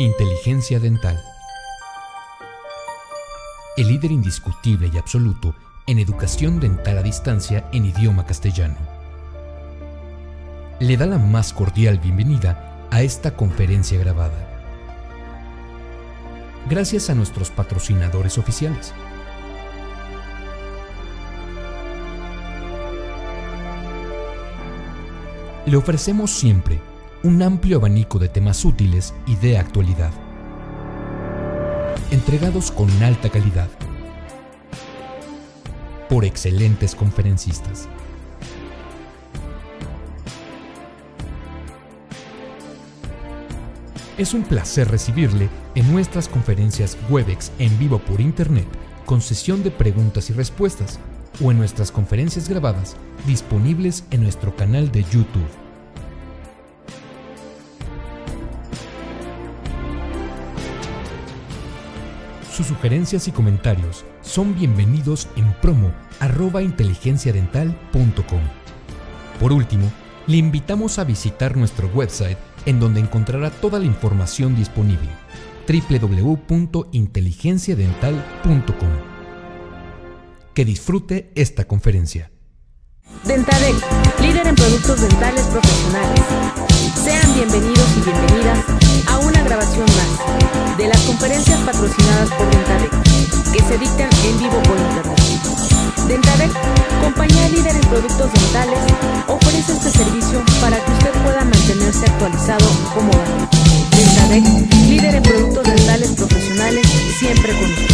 Inteligencia dental. El líder indiscutible y absoluto en educación dental a distancia en idioma castellano. Le da la más cordial bienvenida a esta conferencia grabada. Gracias a nuestros patrocinadores oficiales. Le ofrecemos siempre un amplio abanico de temas útiles y de actualidad, entregados con alta calidad, por excelentes conferencistas. Es un placer recibirle en nuestras conferencias Webex en vivo por Internet, con sesión de preguntas y respuestas, o en nuestras conferencias grabadas disponibles en nuestro canal de YouTube. Sus sugerencias y comentarios son bienvenidos en promo@inteligenciadental.com. Por último, le invitamos a visitar nuestro website, en donde encontrará toda la información disponible: www.inteligenciadental.com. Que disfrute esta conferencia. Dentadec, líder en productos dentales profesionales. Sean bienvenidos y bienvenidas a una grabación más de las conferencias patrocinadas por Dentadec, que se dictan en vivo por Internet. Dentadec, compañía líder en productos dentales, ofrece este servicio para que usted pueda mantenerse actualizado cómodamente. Dentadec, líder en productos dentales profesionales, siempre con usted.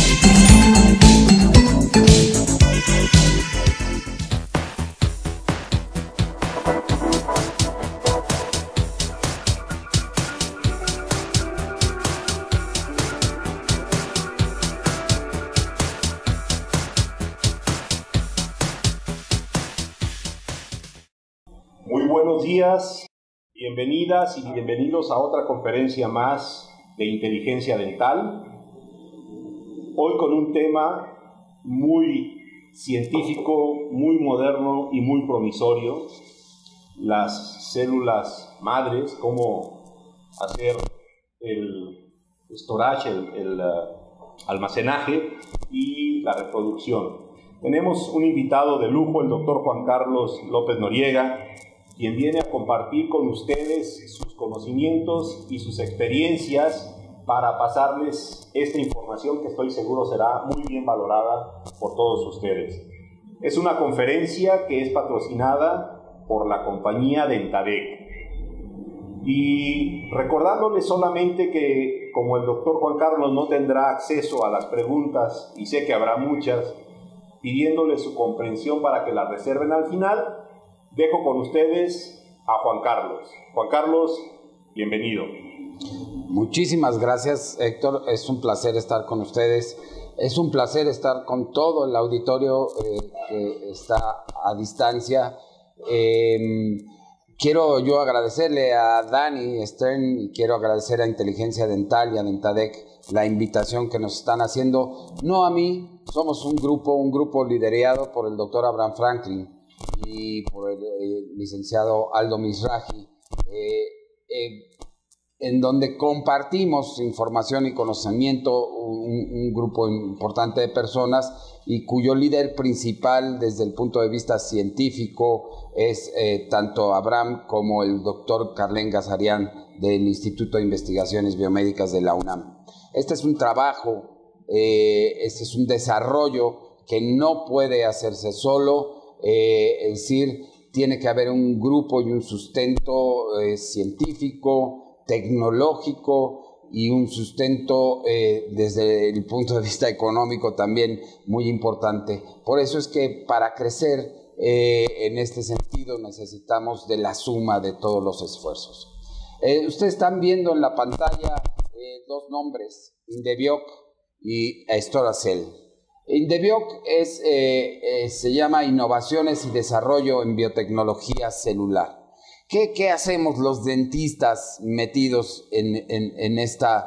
Buenos días, bienvenidas y bienvenidos a otra conferencia más de Inteligencia Dental. Hoy con un tema muy científico, muy moderno y muy promisorio: las células madres, cómo hacer el storage, el almacenaje y la reproducción. Tenemos un invitado de lujo, el doctor Juan Carlos López Noriega, quien viene a compartir con ustedes sus conocimientos y sus experiencias para pasarles esta información que estoy seguro será muy bien valorada por todos ustedes. Es una conferencia que es patrocinada por la compañía Dentadec. Y recordándoles solamente que, como el doctor Juan Carlos no tendrá acceso a las preguntas, y sé que habrá muchas, pidiéndole su comprensión para que las reserven al final, dejo con ustedes a Juan Carlos. Juan Carlos, bienvenido. Muchísimas gracias, Héctor. Es un placer estar con ustedes. Es un placer estar con todo el auditorio que está a distancia. Quiero yo agradecerle a Dani Stern y quiero agradecer a Inteligencia Dental y a Dentadec la invitación que nos están haciendo. No a mí, somos un grupo liderado por el doctor Abraham Franklin y por el licenciado Aldo Mizrahi, en donde compartimos información y conocimiento, un grupo importante de personas y cuyo líder principal desde el punto de vista científico es tanto Abraham como el doctor Carlen Gazarian del Instituto de Investigaciones Biomédicas de la UNAM. Este es un trabajo, este es un desarrollo que no puede hacerse solo. Es decir, tiene que haber un grupo y un sustento científico, tecnológico y un sustento desde el punto de vista económico también muy importante. Por eso es que para crecer en este sentido necesitamos de la suma de todos los esfuerzos. Ustedes están viendo en la pantalla dos nombres, Indebioc y Storacell. Indebioc se llama Innovaciones y Desarrollo en Biotecnología Celular. ¿Qué hacemos los dentistas metidos en este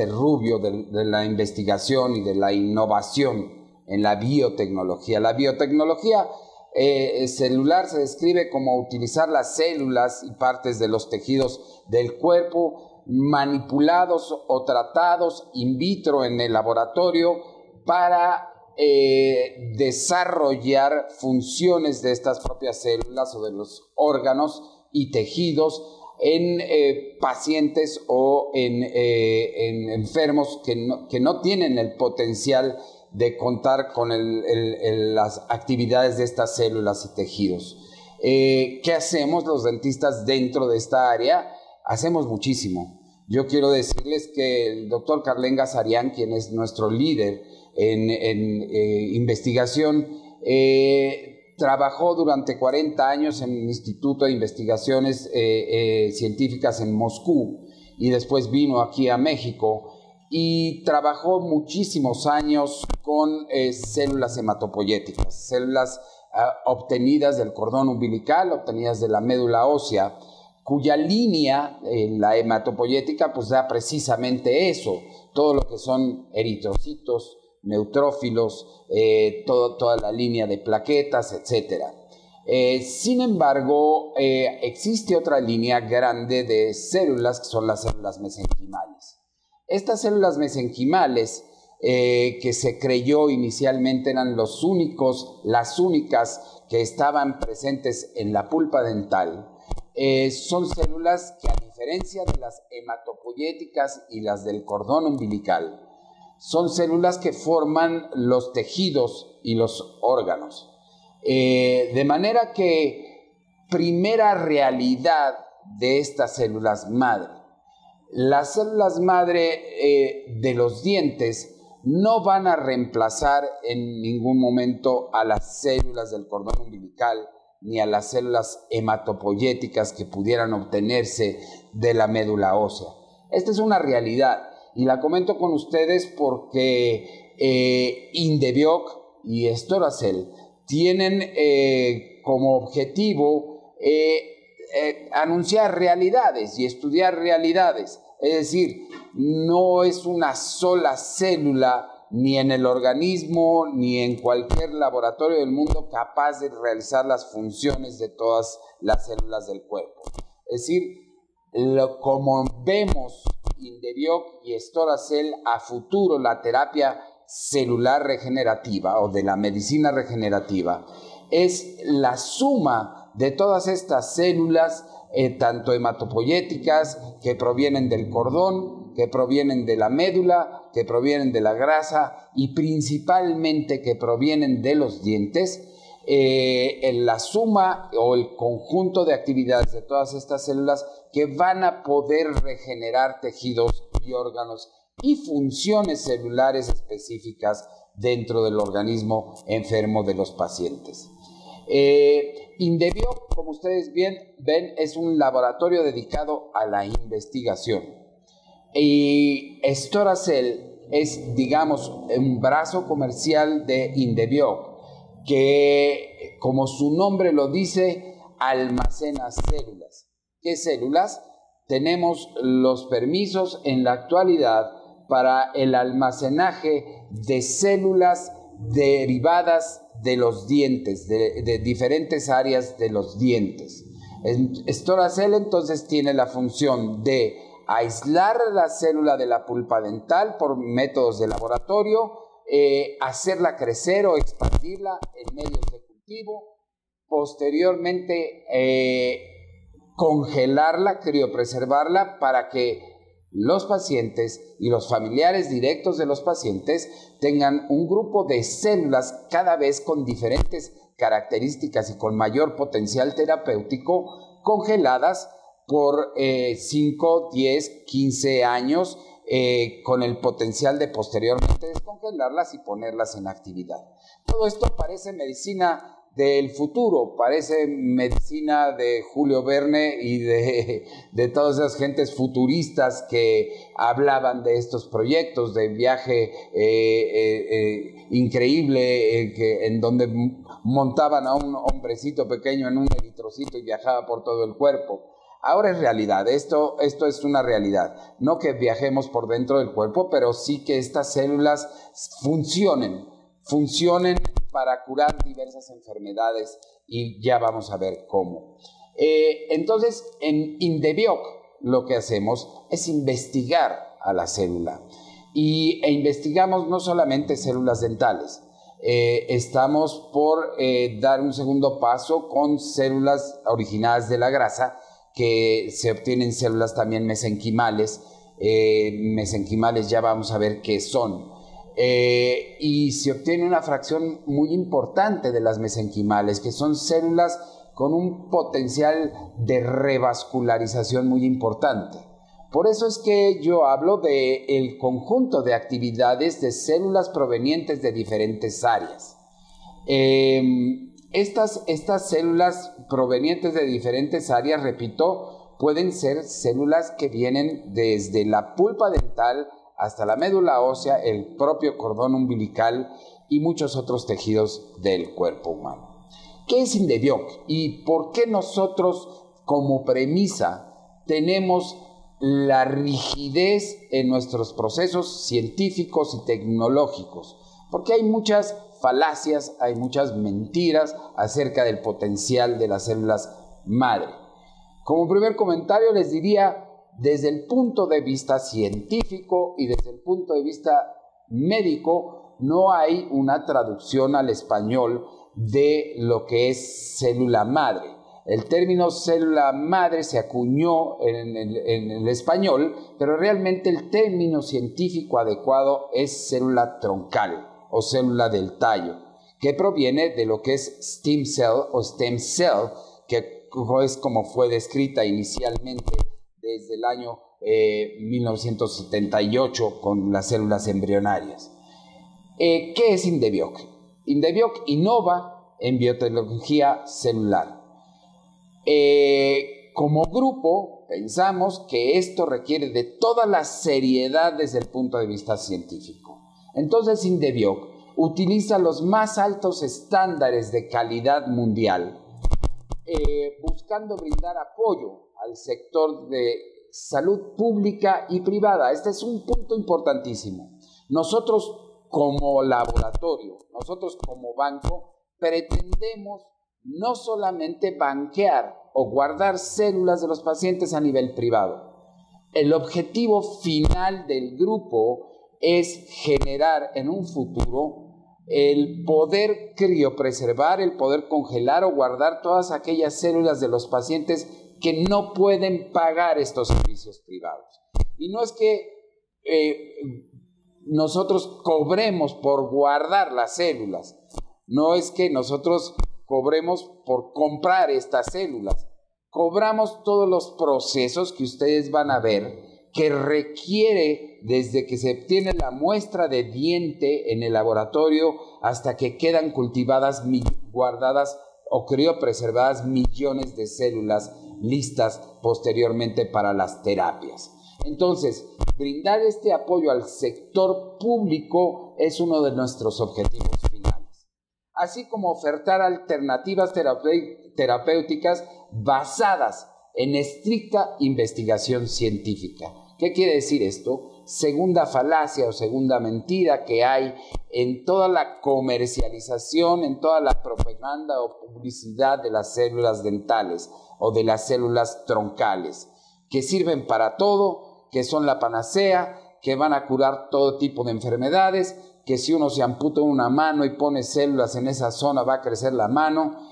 rubio de la investigación y de la innovación en la biotecnología? La biotecnología celular se describe como utilizar las células y partes de los tejidos del cuerpo manipulados o tratados in vitro en el laboratorio para desarrollar funciones de estas propias células o de los órganos y tejidos en pacientes o en enfermos que no tienen el potencial de contar con las actividades de estas células y tejidos. ¿Qué hacemos los dentistas dentro de esta área? Hacemos muchísimo. Yo quiero decirles que el doctor Carlén Gazarian, quien es nuestro líder en investigación, trabajó durante 40 años en el Instituto de Investigaciones Científicas en Moscú y después vino aquí a México y trabajó muchísimos años con células hematopoyéticas, células obtenidas del cordón umbilical, obtenidas de la médula ósea, cuya línea, la hematopoyética, pues da precisamente eso, todo lo que son eritrocitos, neutrófilos, toda la línea de plaquetas, etc. Sin embargo, existe otra línea grande de células que son las células mesenquimales. Estas células mesenquimales, que se creyó inicialmente eran las únicas que estaban presentes en la pulpa dental, son células que, a diferencia de las hematopoyéticas y las del cordón umbilical, son células que forman los tejidos y los órganos. De manera que, primera realidad de estas células madre, las células madre de los dientes no van a reemplazar en ningún momento a las células del cordón umbilical ni a las células hematopoyéticas que pudieran obtenerse de la médula ósea. Esta es una realidad y la comento con ustedes porque Indebioc y Storacell tienen como objetivo anunciar realidades y estudiar realidades. Es decir, no es una sola célula ni en el organismo ni en cualquier laboratorio del mundo capaz de realizar las funciones de todas las células del cuerpo. Es decir, como vemos Indebioc y Storacell a futuro, la terapia celular regenerativa o de la medicina regenerativa es la suma de todas estas células, tanto hematopoyéticas que provienen del cordón, que provienen de la médula, que provienen de la grasa y principalmente que provienen de los dientes. En la suma o el conjunto de actividades de todas estas células que van a poder regenerar tejidos y órganos y funciones celulares específicas dentro del organismo enfermo de los pacientes. Indebioc, como ustedes bien ven, es un laboratorio dedicado a la investigación. Y Storacell es, digamos, un brazo comercial de Indebioc, que, como su nombre lo dice, almacena células. ¿Qué células? Tenemos los permisos en la actualidad para el almacenaje de células derivadas de los dientes, de diferentes áreas de los dientes. Storacell entonces tiene la función de aislar la célula de la pulpa dental por métodos de laboratorio, hacerla crecer o expandirla en medios de cultivo, posteriormente congelarla, criopreservarla para que los pacientes y los familiares directos de los pacientes tengan un grupo de células cada vez con diferentes características y con mayor potencial terapéutico, congeladas por 5, 10, 15 años, con el potencial de posteriormente descongelarlas y ponerlas en actividad. Todo esto parece medicina del futuro, parece medicina de Julio Verne y de todas esas gentes futuristas que hablaban de estos proyectos de viaje increíble, en donde montaban a un hombrecito pequeño en un eritrocito y viajaba por todo el cuerpo. Ahora es realidad, esto es una realidad. No que viajemos por dentro del cuerpo, pero sí que estas células funcionen para curar diversas enfermedades y ya vamos a ver cómo. Entonces, en Indebioc lo que hacemos es investigar a la célula. E investigamos no solamente células dentales, estamos por dar un segundo paso con células originadas de la grasa, que se obtienen células también mesenquimales. Mesenquimales ya vamos a ver qué son. Y se obtiene una fracción muy importante de las mesenquimales, que son células con un potencial de revascularización muy importante. Por eso es que yo hablo del conjunto de actividades de células provenientes de diferentes áreas. Estas células provenientes de diferentes áreas, repito, pueden ser células que vienen desde la pulpa dental hasta la médula ósea, el propio cordón umbilical y muchos otros tejidos del cuerpo humano. ¿Qué es Indebioc y por qué nosotros como premisa tenemos la rigidez en nuestros procesos científicos y tecnológicos? Porque hay muchas falacias, hay muchas mentiras acerca del potencial de las células madre. Como primer comentario les diría, desde el punto de vista científico y desde el punto de vista médico, no hay una traducción al español de lo que es célula madre. El término célula madre se acuñó en el español, pero realmente el término científico adecuado es célula troncal o célula del tallo, que proviene de lo que es stem cell o stem cell, que es como fue descrita inicialmente desde el año 1978 con las células embrionarias. ¿Qué es Indebioc? Indebioc innova en biotecnología celular. Como grupo pensamos que esto requiere de toda la seriedad desde el punto de vista científico. Entonces Indebioc utiliza los más altos estándares de calidad mundial, buscando brindar apoyo al sector de salud pública y privada. Este es un punto importantísimo. Nosotros como laboratorio, nosotros como banco, pretendemos no solamente banquear o guardar células de los pacientes a nivel privado. El objetivo final del grupo es generar en un futuro el poder criopreservar, el poder congelar o guardar todas aquellas células de los pacientes que no pueden pagar estos servicios privados. Y no es que nosotros cobremos por guardar las células, no es que nosotros cobremos por comprar estas células, cobramos todos los procesos que ustedes van a ver que requiere desde que se obtiene la muestra de diente en el laboratorio hasta que quedan cultivadas, guardadas o criopreservadas millones de células listas posteriormente para las terapias. Entonces, brindar este apoyo al sector público es uno de nuestros objetivos finales, así como ofertar alternativas terapéuticas basadas en estricta investigación científica. ¿Qué quiere decir esto? Segunda falacia o segunda mentira que hay en toda la comercialización, en toda la propaganda o publicidad de las células dentales o de las células troncales, que sirven para todo, que son la panacea, que van a curar todo tipo de enfermedades, que si uno se amputa una mano y pone células en esa zona va a crecer la mano.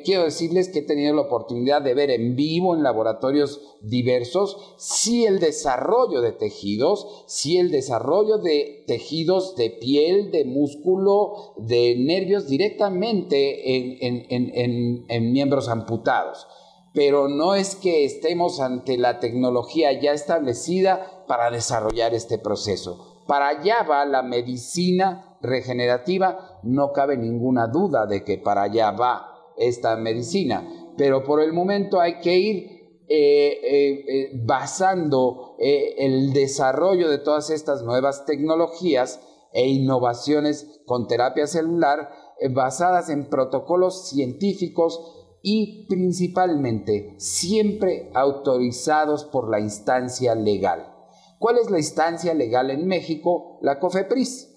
Quiero decirles que he tenido la oportunidad de ver en vivo en laboratorios diversos si el desarrollo de tejidos, de piel, de músculo, de nervios directamente en miembros amputados. Pero no es que estemos ante la tecnología ya establecida para desarrollar este proceso. Para allá va la medicina regenerativa, no cabe ninguna duda de que para allá va esta medicina, pero por el momento hay que ir basando el desarrollo de todas estas nuevas tecnologías e innovaciones con terapia celular basadas en protocolos científicos y principalmente siempre autorizados por la instancia legal. ¿Cuál es la instancia legal en México? La COFEPRIS,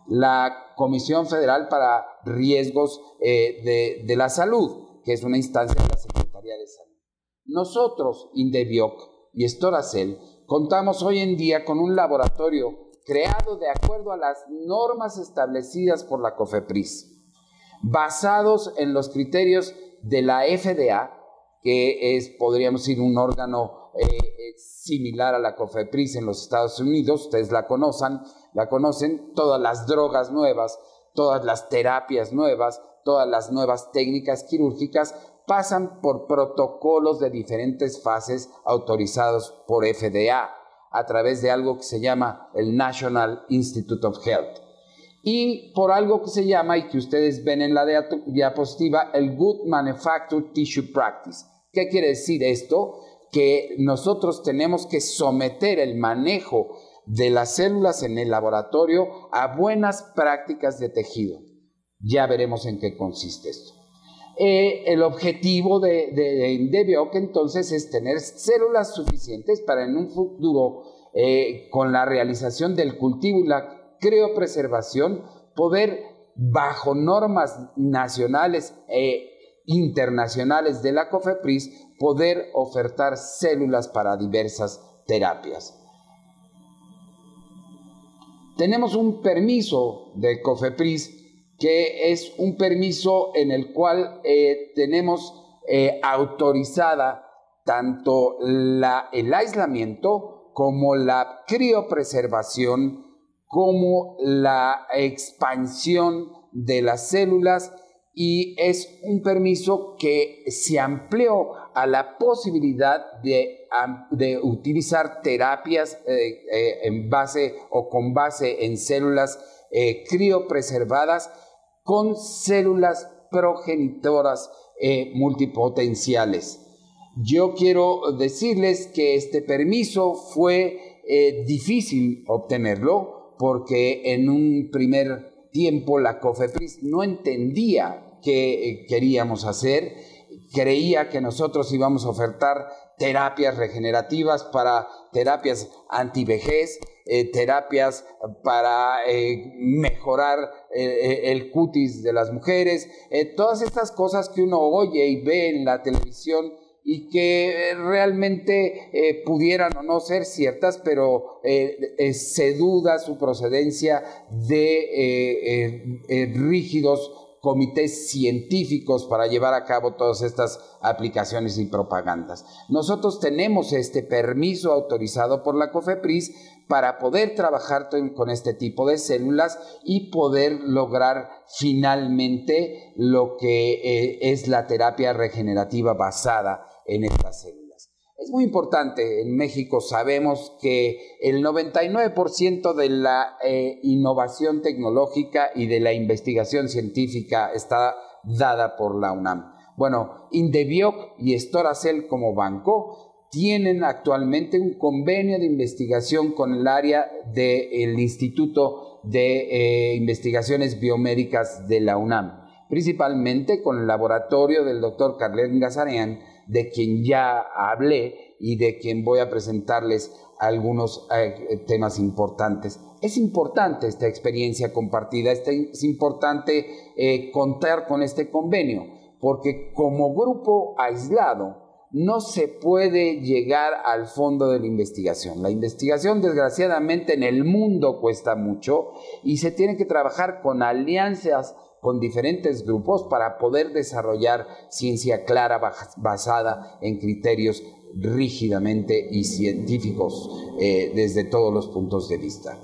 la Comisión Federal para Riesgos de la Salud, que es una instancia de la Secretaría de Salud. Nosotros, Indebioc, y Storacell, contamos hoy en día con un laboratorio creado de acuerdo a las normas establecidas por la COFEPRIS, basados en los criterios de la FDA, que es, podríamos decir, un órgano similar a la COFEPRIS en los Estados Unidos. Ustedes la conocen, todas las drogas nuevas, todas las terapias nuevas, todas las nuevas técnicas quirúrgicas pasan por protocolos de diferentes fases autorizados por FDA a través de algo que se llama el National Institute of Health y por algo que se llama, y que ustedes ven en la diapositiva, el Good Manufactured Tissue Practice. ¿Qué quiere decir esto? Que nosotros tenemos que someter el manejo de las células en el laboratorio a buenas prácticas de tejido. Ya veremos en qué consiste esto. El objetivo de Indebioc entonces es tener células suficientes para en un futuro, con la realización del cultivo y la criopreservación, poder, bajo normas nacionales e internacionales de la COFEPRIS, poder ofertar células para diversas terapias. Tenemos un permiso de COFEPRIS que es un permiso en el cual tenemos autorizada tanto el aislamiento como la criopreservación, como la expansión de las células, y es un permiso que se amplió a la posibilidad de utilizar terapias en base o con base en células criopreservadas con células progenitoras multipotenciales. Yo quiero decirles que este permiso fue difícil obtenerlo porque en un primer tiempo la COFEPRIS no entendía qué queríamos hacer, creía que nosotros íbamos a ofertar terapias regenerativas para terapias antivejez, terapias para mejorar el cutis de las mujeres, todas estas cosas que uno oye y ve en la televisión y que realmente pudieran o no ser ciertas, pero se duda su procedencia de rígidos comités científicos para llevar a cabo todas estas aplicaciones y propagandas. Nosotros tenemos este permiso autorizado por la COFEPRIS para poder trabajar con este tipo de células y poder lograr finalmente lo que es la terapia regenerativa basada en estas células. Es muy importante, en México sabemos que el 99% de la innovación tecnológica y de la investigación científica está dada por la UNAM. Bueno, Indebioc y Storacell como banco tienen actualmente un convenio de investigación con el área del Instituto de Investigaciones Biomédicas de la UNAM, principalmente con el laboratorio del doctor Carlen Gazarian, de quien ya hablé y de quien voy a presentarles algunos temas importantes. Es importante esta experiencia compartida, es importante contar con este convenio, porque como grupo aislado no se puede llegar al fondo de la investigación. La investigación, desgraciadamente, en el mundo cuesta mucho y se tiene que trabajar con alianzas con diferentes grupos para poder desarrollar ciencia clara basada en criterios rígidamente y científicos desde todos los puntos de vista.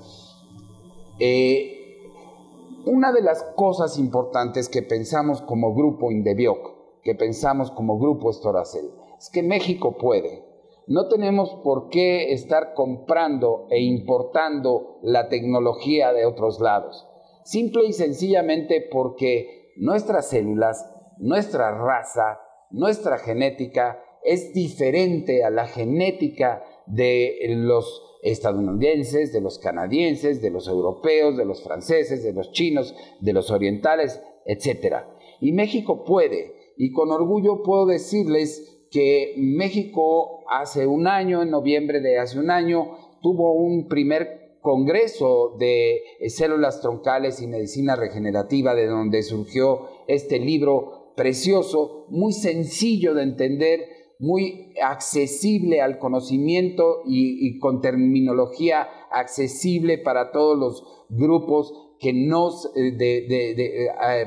Una de las cosas importantes que pensamos como grupo Indebioc, que pensamos como grupo Storacell, es que México puede. No tenemos por qué estar comprando e importando la tecnología de otros lados. Simple y sencillamente porque nuestras células, nuestra raza, nuestra genética es diferente a la genética de los estadounidenses, de los canadienses, de los europeos, de los franceses, de los chinos, de los orientales, etc. Y México puede, y con orgullo puedo decirles que México hace un año, en noviembre de hace un año, tuvo un primer congreso de células troncales y medicina regenerativa, de donde surgió este libro precioso, muy sencillo de entender, muy accesible al conocimiento y con terminología accesible para todos los grupos que no,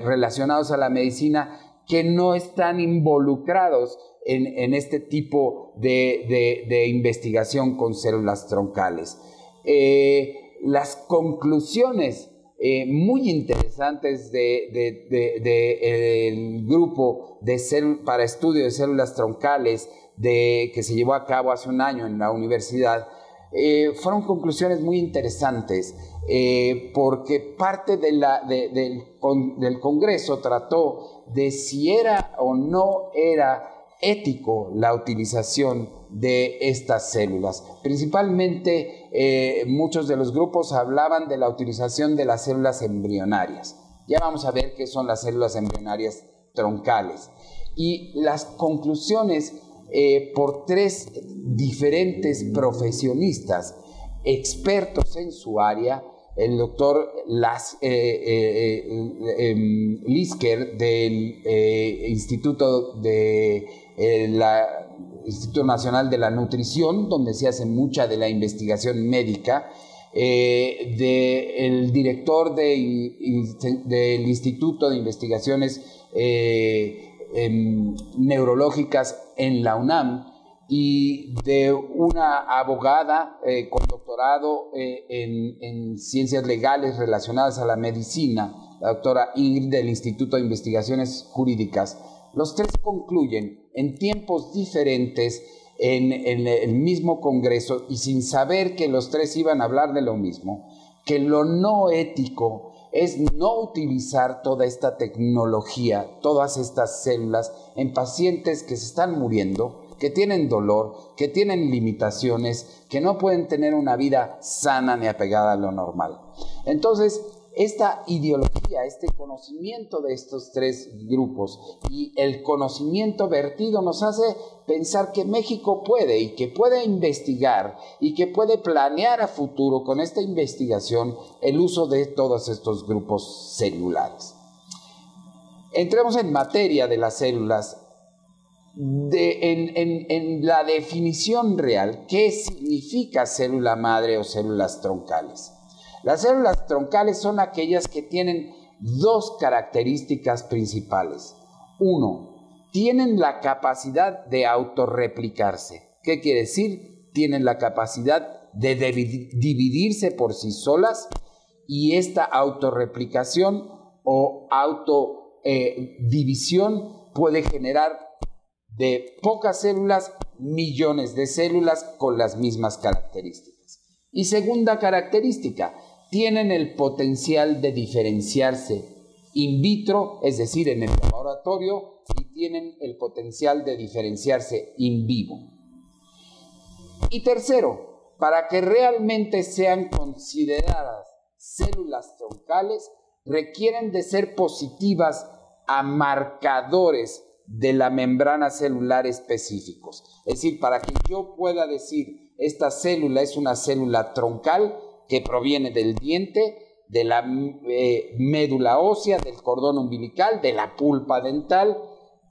relacionados a la medicina, que no están involucrados en este tipo de investigación con células troncales. Las conclusiones muy interesantes del grupo para estudio de células troncales que se llevó a cabo hace un año en la universidad, fueron conclusiones muy interesantes, porque parte del Congreso trató de si era o no era ético la utilización de estas células. Principalmente muchos de los grupos hablaban de la utilización de las células embrionarias. Ya vamos a ver qué son las células embrionarias troncales. Y las conclusiones por 3 diferentes profesionistas expertos en su área, el doctor Lisker del Instituto Nacional de la Nutrición, donde se hace mucha de la investigación médica, del director del Instituto de Investigaciones Neurológicas en la UNAM, y de una abogada con doctorado en ciencias legales relacionadas a la medicina, la doctora Ingrid del Instituto de Investigaciones Jurídicas. Los 3 concluyen en tiempos diferentes en el mismo congreso, y sin saber que los 3 iban a hablar de lo mismo, que lo no ético es no utilizar toda esta tecnología, todas estas células en pacientes que se están muriendo, que tienen dolor, que tienen limitaciones, que no pueden tener una vida sana ni apegada a lo normal. Entonces, esta ideología, este conocimiento de estos 3 grupos y el conocimiento vertido nos hace pensar que México puede, y que puede investigar, y que puede planear a futuro con esta investigación el uso de todos estos grupos celulares. Entremos en materia de las células. En la definición real, ¿qué significa célula madre o células troncales? Las células troncales son aquellas que tienen 2 características principales. 1, tienen la capacidad de autorreplicarse. ¿Qué quiere decir? Tienen la capacidad de dividirse por sí solas, y esta autorreplicación o autodivisión puede generar de pocas células millones de células con las mismas características. Y segunda característica, tienen el potencial de diferenciarse in vitro, es decir, en el laboratorio, y tienen el potencial de diferenciarse in vivo. Y tercero, para que realmente sean consideradas células troncales, requieren de ser positivas a marcadores de la membrana celular específicos. Es decir, para que yo pueda decir esta célula es una célula troncal que proviene del diente, de la médula ósea, del cordón umbilical, de la pulpa dental,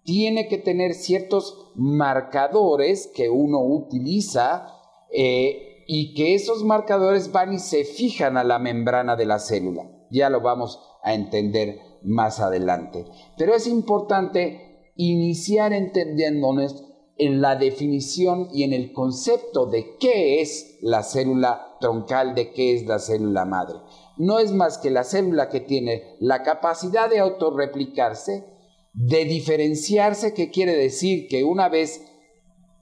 tiene que tener ciertos marcadores que uno utiliza, y que esos marcadores van y se fijan a la membrana de la célula. Ya lo vamos a entender más adelante. Pero es importante iniciar entendiéndonos en la definición y en el concepto de qué es la célula troncal, de qué es la célula madre. No es más que la célula que tiene la capacidad de autorreplicarse, de diferenciarse, que quiere decir que una vez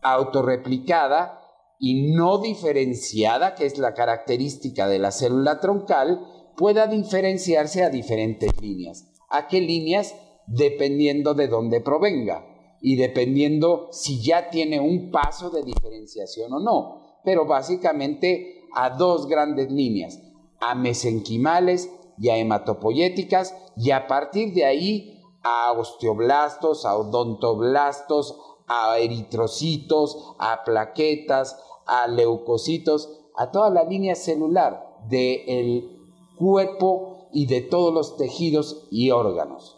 autorreplicada y no diferenciada, que es la característica de la célula troncal, pueda diferenciarse a diferentes líneas. ¿A qué líneas? Dependiendo de dónde provenga y dependiendo si ya tiene un paso de diferenciación o no, pero básicamente a 2 grandes líneas, a mesenquimales y a hematopoyéticas, y a partir de ahí a osteoblastos, a odontoblastos, a eritrocitos, a plaquetas, a leucocitos, a toda la línea celular del cuerpo y de todos los tejidos y órganos.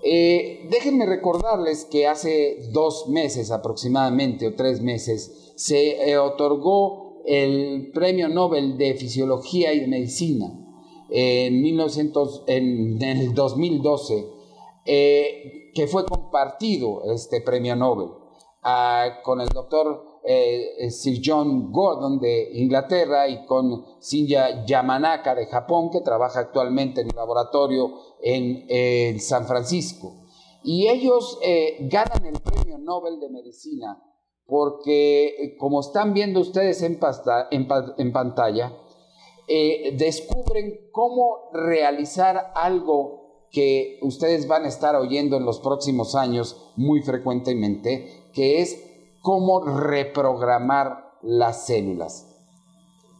Déjenme recordarles que hace 2 meses aproximadamente, o 3 meses, se otorgó el Premio Nobel de Fisiología y de Medicina en el 2012, que fue compartido este Premio Nobel con el doctor Sir John Gordon de Inglaterra y con Shinya Yamanaka de Japón, que trabaja actualmente en un laboratorio en San Francisco. Y ellos ganan el Premio Nobel de Medicina porque, como están viendo ustedes en pantalla, descubren cómo realizar algo que ustedes van a estar oyendo en los próximos años muy frecuentemente, que es cómo reprogramar las células.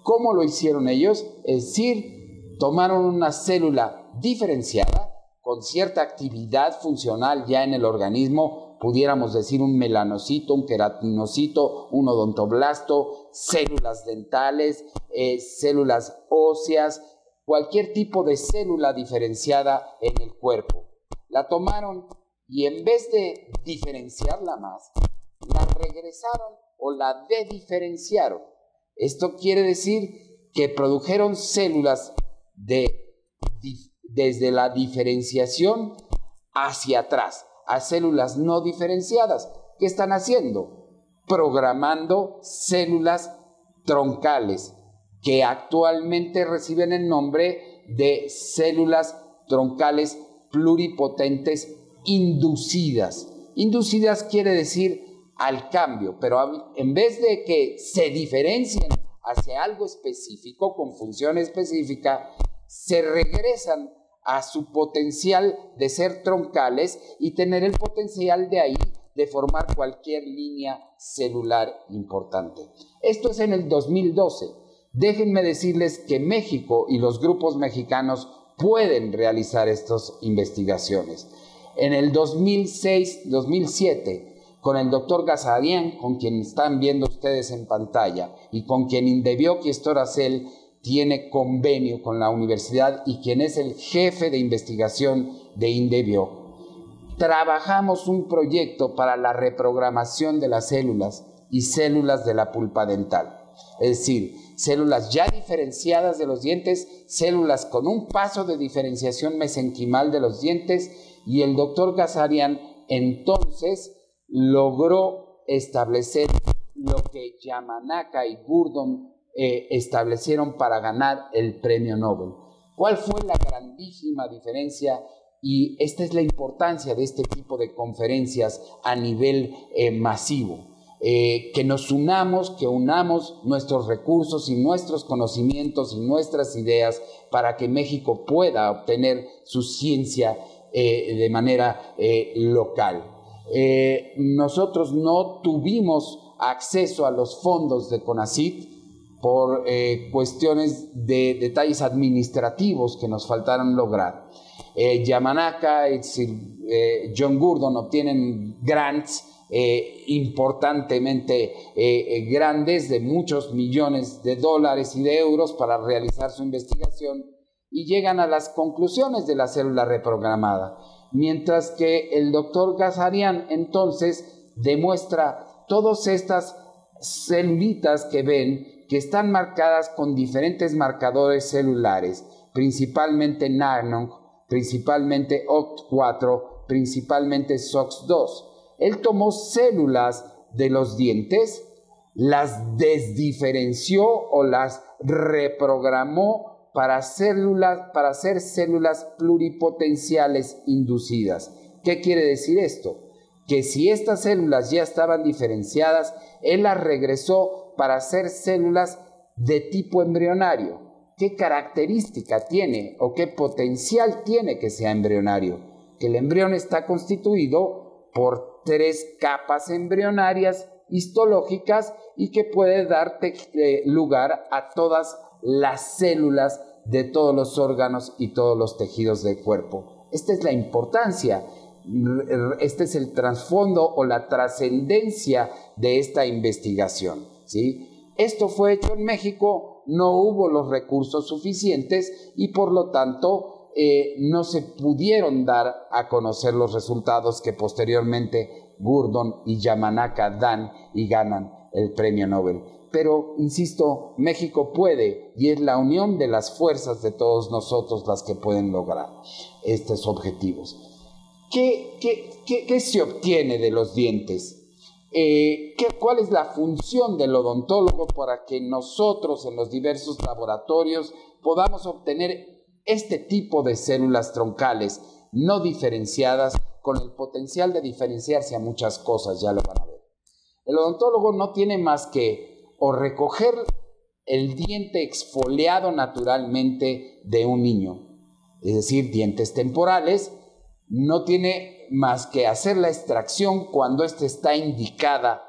¿Cómo lo hicieron ellos? Es decir, tomaron una célula diferenciada con cierta actividad funcional ya en el organismo, pudiéramos decir un melanocito, un queratinocito, un odontoblasto, células dentales, células óseas, cualquier tipo de célula diferenciada en el cuerpo. La tomaron y en vez de diferenciarla más, la regresaron o la dediferenciaron. Esto quiere decir que produjeron células desde la diferenciación hacia atrás, a células no diferenciadas. ¿Qué están haciendo? Programando células troncales, que actualmente reciben el nombre de células troncales pluripotentes inducidas. Inducidas quiere decir al cambio, pero en vez de que se diferencien hacia algo específico, con función específica, se regresan a su potencial de ser troncales y tener el potencial de ahí de formar cualquier línea celular importante. Esto es en el 2012. Déjenme decirles que México y los grupos mexicanos pueden realizar estas investigaciones. En el 2006-2007, con el doctor Gazarian, con quien están viendo ustedes en pantalla, y con quien Indebio Quistoracel tiene convenio con la universidad y quien es el jefe de investigación de Indebio, trabajamos un proyecto para la reprogramación de las células y células de la pulpa dental. Es decir, células ya diferenciadas de los dientes, células con un paso de diferenciación mesenquimal de los dientes, y el doctor Gazarian entonces logró establecer lo que Yamanaka y Gordon establecieron para ganar el premio Nobel. ¿Cuál fue la grandísima diferencia? Y esta es la importancia de este tipo de conferencias a nivel masivo. Que nos unamos, que unamos nuestros recursos y nuestros conocimientos y nuestras ideas para que México pueda obtener su ciencia de manera local. Nosotros no tuvimos acceso a los fondos de CONACYT por cuestiones de detalles administrativos que nos faltaron lograr. Yamanaka y John Gordon obtienen grants importantemente grandes de muchos millones de dólares y de euros para realizar su investigación y llegan a las conclusiones de la célula reprogramada, mientras que el doctor Gazarian entonces demuestra todas estas celulitas que ven que están marcadas con diferentes marcadores celulares, principalmente NANOG, principalmente OCT4, principalmente SOX2. Él tomó células de los dientes, las desdiferenció o las reprogramó para hacer células pluripotenciales inducidas. ¿Qué quiere decir esto? Que si estas células ya estaban diferenciadas, él las regresó para hacer células de tipo embrionario. ¿Qué característica tiene o qué potencial tiene que sea embrionario? Que el embrión está constituido por 3 capas embrionarias histológicas y que puede dar lugar a todas las células de todos los órganos y todos los tejidos del cuerpo. Esta es la importancia, este es el trasfondo o la trascendencia de esta investigación, ¿sí? Esto fue hecho en México, no hubo los recursos suficientes y por lo tanto no se pudieron dar a conocer los resultados que posteriormente Gurdon y Yamanaka dan y ganan el premio Nobel. Pero, insisto, México puede, y es la unión de las fuerzas de todos nosotros las que pueden lograr estos objetivos. ¿Qué se obtiene de los dientes? ¿Cuál es la función del odontólogo para que nosotros en los diversos laboratorios podamos obtener este tipo de células troncales no diferenciadas con el potencial de diferenciarse a muchas cosas? Ya lo van a ver. El odontólogo no tiene más que o recoger el diente exfoliado naturalmente de un niño, es decir, dientes temporales, no tiene más que hacer la extracción cuando ésta está indicada.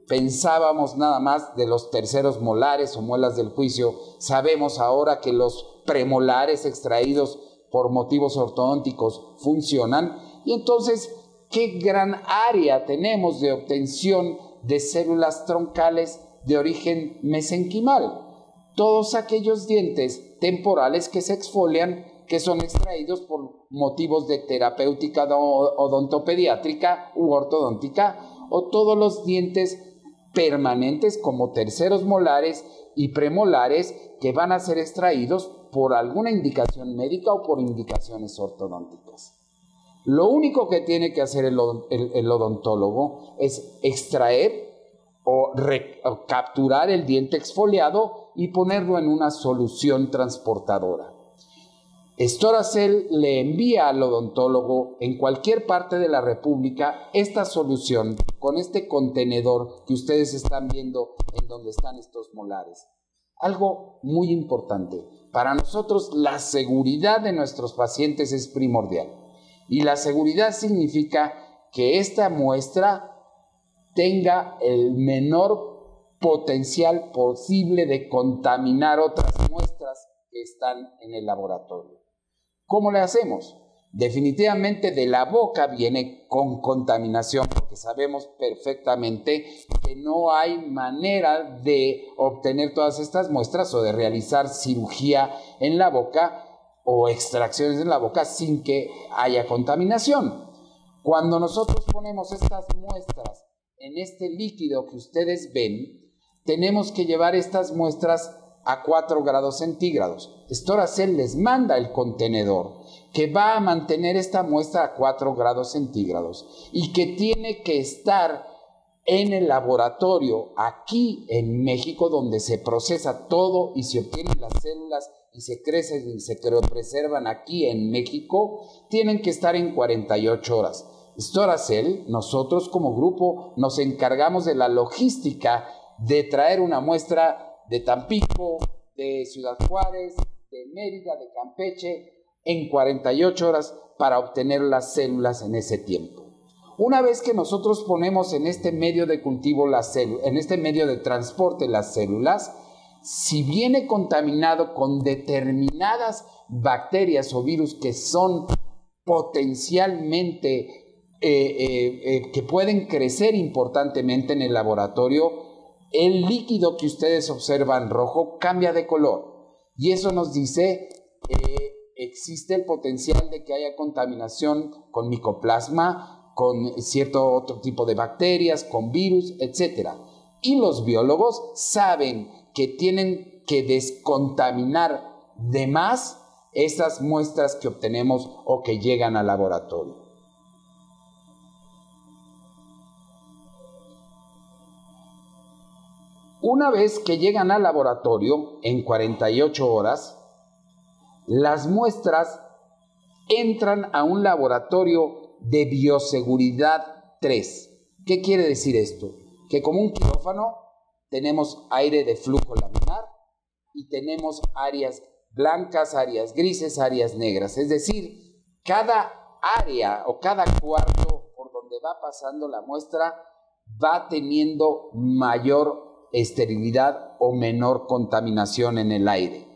Pensábamos nada más de los terceros molares o muelas del juicio, sabemos ahora que los premolares extraídos por motivos ortodónticos funcionan, y entonces, ¿qué gran área tenemos de obtención de células troncales de origen mesenquimal? Todos aquellos dientes temporales que se exfolian, que son extraídos por motivos de terapéutica odontopediátrica u ortodóntica, o todos los dientes permanentes como terceros molares y premolares que van a ser extraídos por alguna indicación médica o por indicaciones ortodónticas. Lo único que tiene que hacer el odontólogo es extraer o capturar el diente exfoliado y ponerlo en una solución transportadora. Storacell le envía al odontólogo en cualquier parte de la República esta solución con este contenedor que ustedes están viendo en donde están estos molares. Algo muy importante. Para nosotros la seguridad de nuestros pacientes es primordial. Y la seguridad significa que esta muestra tenga el menor potencial posible de contaminar otras muestras que están en el laboratorio. ¿Cómo le hacemos? Definitivamente de la boca viene con contaminación, porque sabemos perfectamente que no hay manera de obtener todas estas muestras o de realizar cirugía en la boca o extracciones en la boca sin que haya contaminación. Cuando nosotros ponemos estas muestras en este líquido que ustedes ven, tenemos que llevar estas muestras a 4 grados centígrados. Storacell les manda el contenedor que va a mantener esta muestra a 4 grados centígrados y que tiene que estar en el laboratorio aquí en México, donde se procesa todo y se obtienen las células y se crecen y se preservan aquí en México. Tienen que estar en 48 horas. Storacell, nosotros como grupo nos encargamos de la logística de traer una muestra de Tampico, de Ciudad Juárez, de Mérida, de Campeche, en 48 horas para obtener las células en ese tiempo. Una vez que nosotros ponemos en este medio de cultivo las células, en este medio de transporte las células, si viene contaminado con determinadas bacterias o virus que son potencialmente que pueden crecer importantemente en el laboratorio, el líquido que ustedes observan rojo cambia de color, y eso nos dice que existe el potencial de que haya contaminación con micoplasma, con cierto otro tipo de bacterias, con virus, etc. Y los biólogos saben que tienen que descontaminar de más esas muestras que obtenemos o que llegan al laboratorio. Una vez que llegan al laboratorio, en 48 horas, las muestras entran a un laboratorio de bioseguridad 3. ¿Qué quiere decir esto? Que como un quirófano tenemos aire de flujo laminar y tenemos áreas blancas, áreas grises, áreas negras. Es decir, cada área o cada cuarto por donde va pasando la muestra va teniendo mayor esterilidad o menor contaminación en el aire.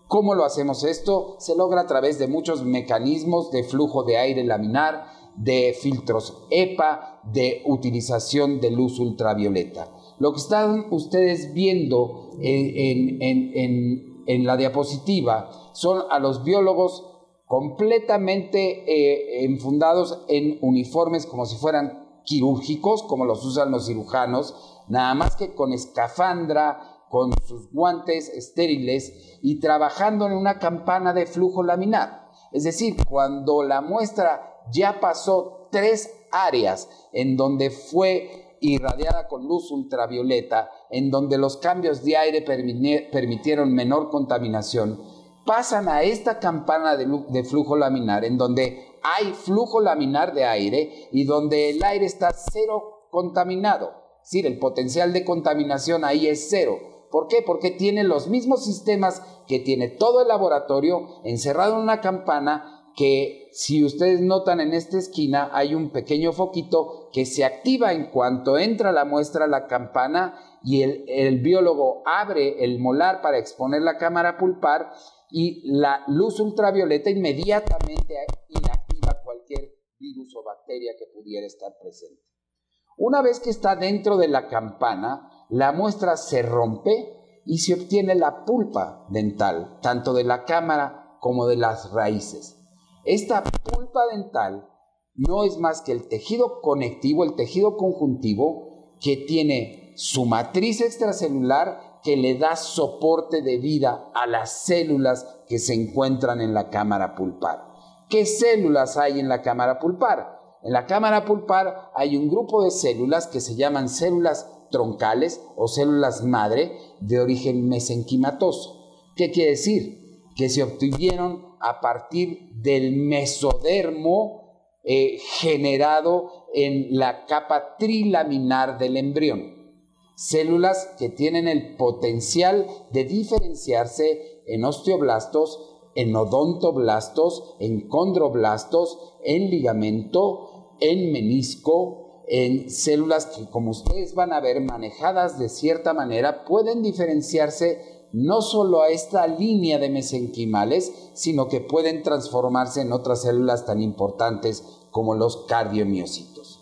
¿Cómo lo hacemos esto? Se logra a través de muchos mecanismos de flujo de aire laminar, de filtros EPA, de utilización de luz ultravioleta. Lo que están ustedes viendo en la diapositiva son a los biólogos completamente enfundados en uniformes como si fueran quirúrgicos, como los usan los cirujanos, nada más que con escafandra, con sus guantes estériles y trabajando en una campana de flujo laminar. Es decir, cuando la muestra ya pasó 3 áreas en donde fue irradiada con luz ultravioleta, en donde los cambios de aire permitieron menor contaminación, pasan a esta campana de flujo laminar, en donde hay flujo laminar de aire y donde el aire está 0 contaminado. Es decir, el potencial de contaminación ahí es 0. ¿Por qué? Porque tiene los mismos sistemas que tiene todo el laboratorio encerrado en una campana que, si ustedes notan en esta esquina, hay un pequeño foquito que se activa en cuanto entra la muestra a la campana y el biólogo abre el molar para exponer la cámara pulpar y la luz ultravioleta inmediatamente inactiva cualquier virus o bacteria que pudiera estar presente. Una vez que está dentro de la campana, la muestra se rompe y se obtiene la pulpa dental, tanto de la cámara como de las raíces. Esta pulpa dental no es más que el tejido conectivo, el tejido conjuntivo, que tiene su matriz extracelular que le da soporte de vida a las células que se encuentran en la cámara pulpar. ¿Qué células hay en la cámara pulpar? En la cámara pulpar hay un grupo de células que se llaman células troncales o células madre de origen mesenquimatoso. ¿Qué quiere decir? Que se obtuvieron a partir del mesodermo generado en la capa trilaminar del embrión. Células que tienen el potencial de diferenciarse en osteoblastos, en odontoblastos, en condroblastos, en ligamento, en menisco, en células que, como ustedes van a ver, manejadas de cierta manera, pueden diferenciarse no solo a esta línea de mesenquimales, sino que pueden transformarse en otras células tan importantes como los cardiomiocitos.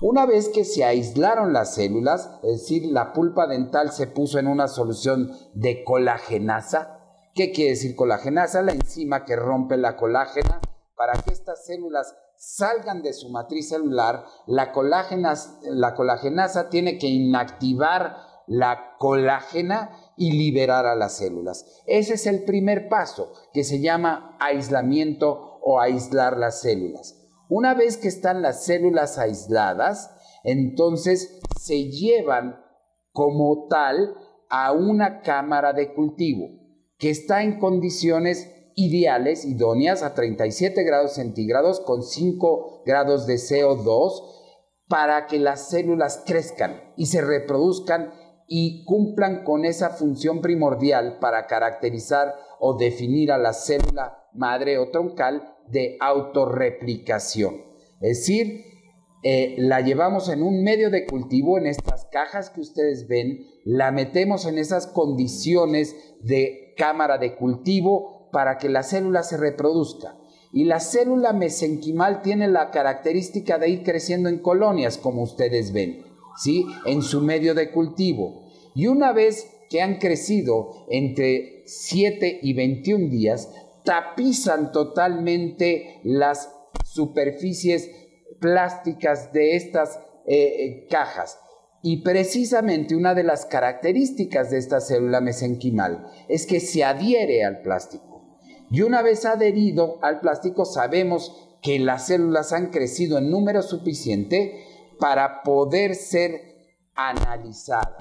Una vez que se aislaron las células, es decir, la pulpa dental se puso en una solución de colagenasa. ¿Qué quiere decir colagenasa? La enzima que rompe la colágena. Para que estas células salgan de su matriz celular, la colagenasa tiene que inactivar la colágena y liberar a las células. Ese es el primer paso, que se llama aislamiento o aislar las células. Una vez que están las células aisladas, entonces se llevan como tal a una cámara de cultivo que está en condiciones ideales, idóneas, a 37 grados centígrados con 5 grados de CO2 para que las células crezcan y se reproduzcan y cumplan con esa función primordial para caracterizar o definir a la célula madre o troncal de autorreplicación. Es decir, la llevamos en un medio de cultivo, en estas cajas que ustedes ven, la metemos en esas condiciones de cámara de cultivo para que la célula se reproduzca. Y la célula mesenquimal tiene la característica de ir creciendo en colonias, como ustedes ven, ¿sí? En su medio de cultivo. Y una vez que han crecido entre 7 y 21 días, tapizan totalmente las superficies plásticas de estas cajas. Y precisamente una de las características de esta célula mesenquimal es que se adhiere al plástico. Y una vez adherido al plástico, sabemos que las células han crecido en número suficiente para poder ser analizadas.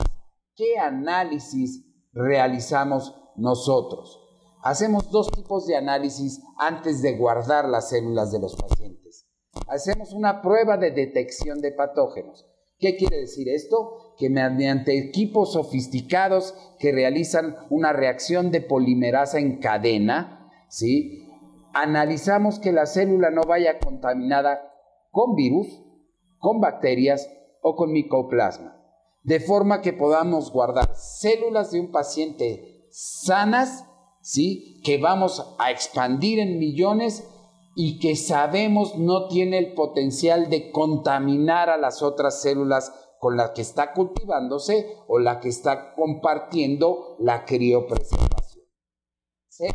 ¿Qué análisis realizamos nosotros? Hacemos 2 tipos de análisis antes de guardar las células de los pacientes. Hacemos una prueba de detección de patógenos. ¿Qué quiere decir esto? Que mediante equipos sofisticados que realizan una reacción de polimerasa en cadena, ¿sí? Analizamos que la célula no vaya contaminada con virus, con bacterias o con micoplasma, de forma que podamos guardar células de un paciente sanas, ¿sí? Que vamos a expandir en millones y que sabemos no tiene el potencial de contaminar a las otras células con las que está cultivándose o la que está compartiendo la criopreservación.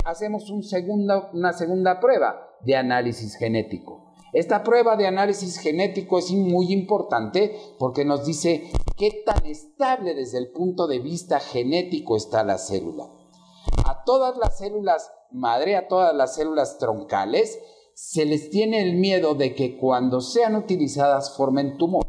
hacemos una segunda prueba de análisis genético. Esta prueba de análisis genético es muy importante porque nos dice qué tan estable desde el punto de vista genético está la célula. A todas las células madre, a todas las células troncales, se les tiene el miedo de que cuando sean utilizadas formen tumor.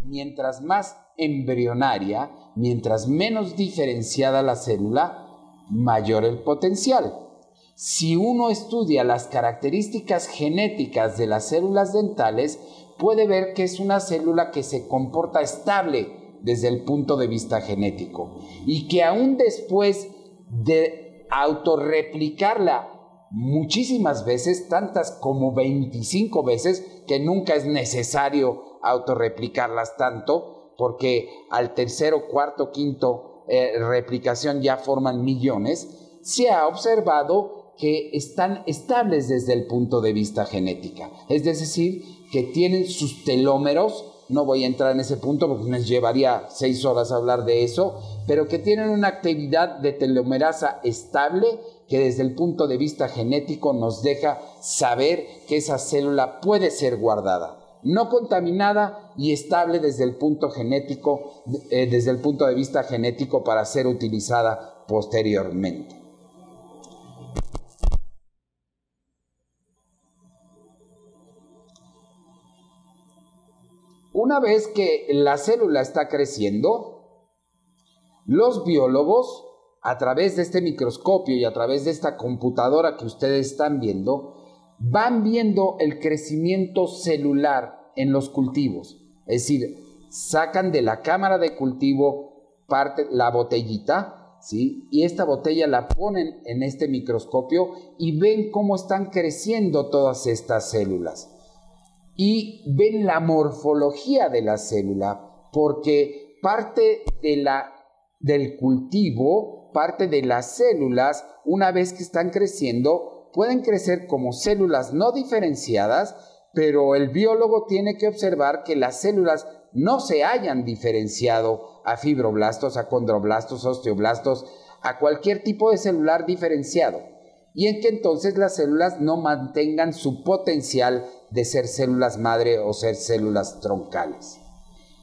Mientras más embrionaria, mientras menos diferenciada la célula, mayor el potencial. Si uno estudia las características genéticas de las células dentales, puede ver que es una célula que se comporta estable desde el punto de vista genético y que aún después de autorreplicarla muchísimas veces, tantas como 25 veces, que nunca es necesario autorreplicarlas tanto, porque al tercero, cuarto, quinto replicación ya forman millones, se ha observado que están estables desde el punto de vista genética. Es decir, que tienen sus telómeros, no voy a entrar en ese punto porque nos llevaría 6 horas hablar de eso, pero que tienen una actividad de telomerasa estable que desde el punto de vista genético nos deja saber que esa célula puede ser guardada, no contaminada y estable desde el punto genético, desde el punto de vista genético para ser utilizada posteriormente. Una vez que la célula está creciendo, los biólogos, a través de este microscopio y a través de esta computadora que ustedes están viendo, van viendo el crecimiento celular en los cultivos. Es decir, sacan de la cámara de cultivo la botellita, ¿sí? Y esta botella la ponen en este microscopio y ven cómo están creciendo todas estas células. Y ven la morfología de la célula, porque parte del cultivo, parte de las células, una vez que están creciendo, pueden crecer como células no diferenciadas, pero el biólogo tiene que observar que las células no se hayan diferenciado a fibroblastos, a condroblastos, a osteoblastos, a cualquier tipo de celular diferenciado, y en que entonces las células no mantengan su potencial de ser células madre o ser células troncales.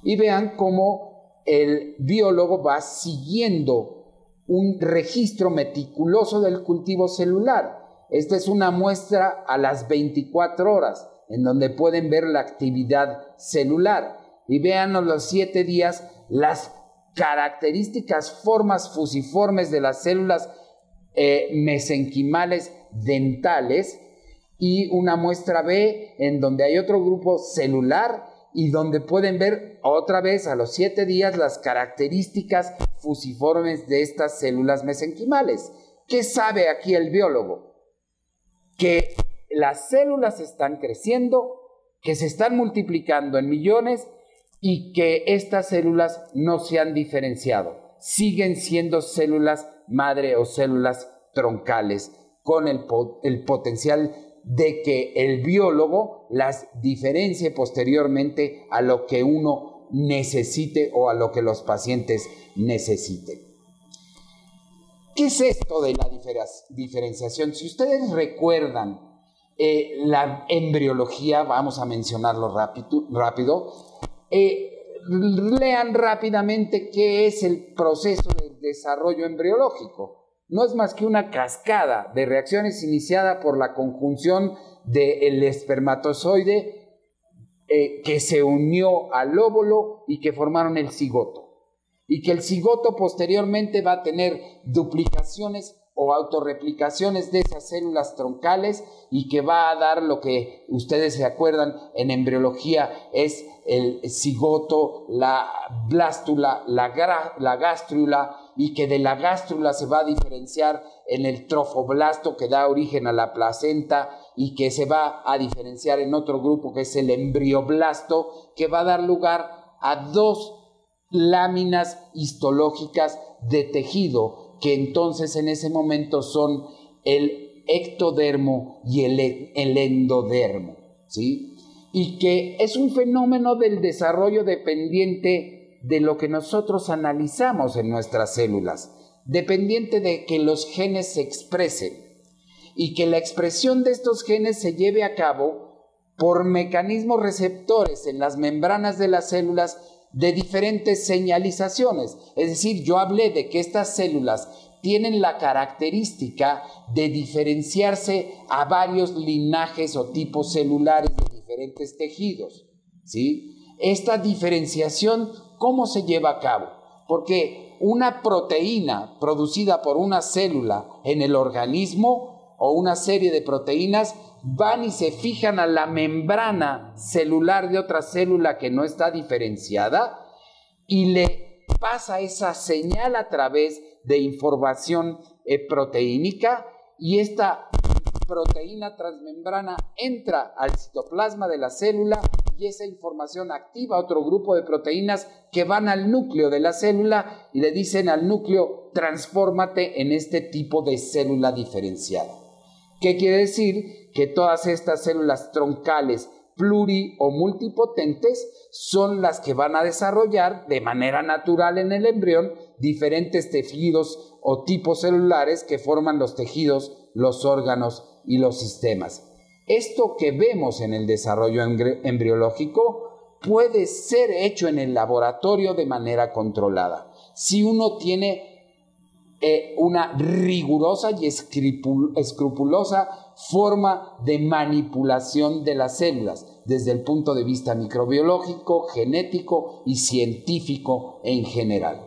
Y vean cómo el biólogo va siguiendo un registro meticuloso del cultivo celular. Esta es una muestra a las 24 horas, en donde pueden ver la actividad celular. Y vean a los 7 días las características formas fusiformes de las células mesenquimales dentales, y una muestra B en donde hay otro grupo celular y donde pueden ver otra vez a los 7 días las características fusiformes de estas células mesenquimales. ¿Qué sabe aquí el biólogo? Que las células están creciendo, que se están multiplicando en millones y que estas células no se han diferenciado. Siguen siendo células madre o células troncales con el potencial de que el biólogo las diferencie posteriormente a lo que uno necesite o a lo que los pacientes necesiten. ¿Qué es esto de la diferenciación? Si ustedes recuerdan la embriología, vamos a mencionarlo rápido, lean rápidamente qué es el proceso de desarrollo embriológico. No es más que una cascada de reacciones iniciada por la conjunción del espermatozoide que se unió al óvulo y que formaron el cigoto. Y que el cigoto posteriormente va a tener duplicaciones o autorreplicaciones de esas células troncales y que va a dar lo que ustedes se acuerdan en embriología es el cigoto, la blástula, la gástrula, y que de la gástrula se va a diferenciar en el trofoblasto que da origen a la placenta y que se va a diferenciar en otro grupo que es el embrioblasto, que va a dar lugar a 2 láminas histológicas de tejido que entonces en ese momento son el ectodermo y el endodermo, ¿sí? Y que es un fenómeno del desarrollo dependiente de lo que nosotros analizamos en nuestras células. dependiente de que los genes se expresen y que la expresión de estos genes se lleve a cabo por mecanismos receptores en las membranas de las células de diferentes señalizaciones. Es decir, yo hablé de que estas células tienen la característica de diferenciarse a varios linajes o tipos celulares de diferentes tejidos, ¿sí? Esta diferenciación, ¿cómo se lleva a cabo? Porque una proteína producida por una célula en el organismo o una serie de proteínas van y se fijan a la membrana celular de otra célula que no está diferenciada y le pasa esa señal a través de información proteínica, y esta proteína transmembrana entra al citoplasma de la célula y esa información activa otro grupo de proteínas que van al núcleo de la célula y le dicen al núcleo: transfórmate en este tipo de célula diferenciada. ¿Qué quiere decir? Que todas estas células troncales pluri o multipotentes son las que van a desarrollar de manera natural en el embrión diferentes tejidos o tipos celulares que forman los tejidos, los órganos y los sistemas. Esto que vemos en el desarrollo embriológico puede ser hecho en el laboratorio de manera controlada. Si uno tiene una rigurosa y escrupulosa forma de manipulación de las células desde el punto de vista microbiológico, genético y científico en general.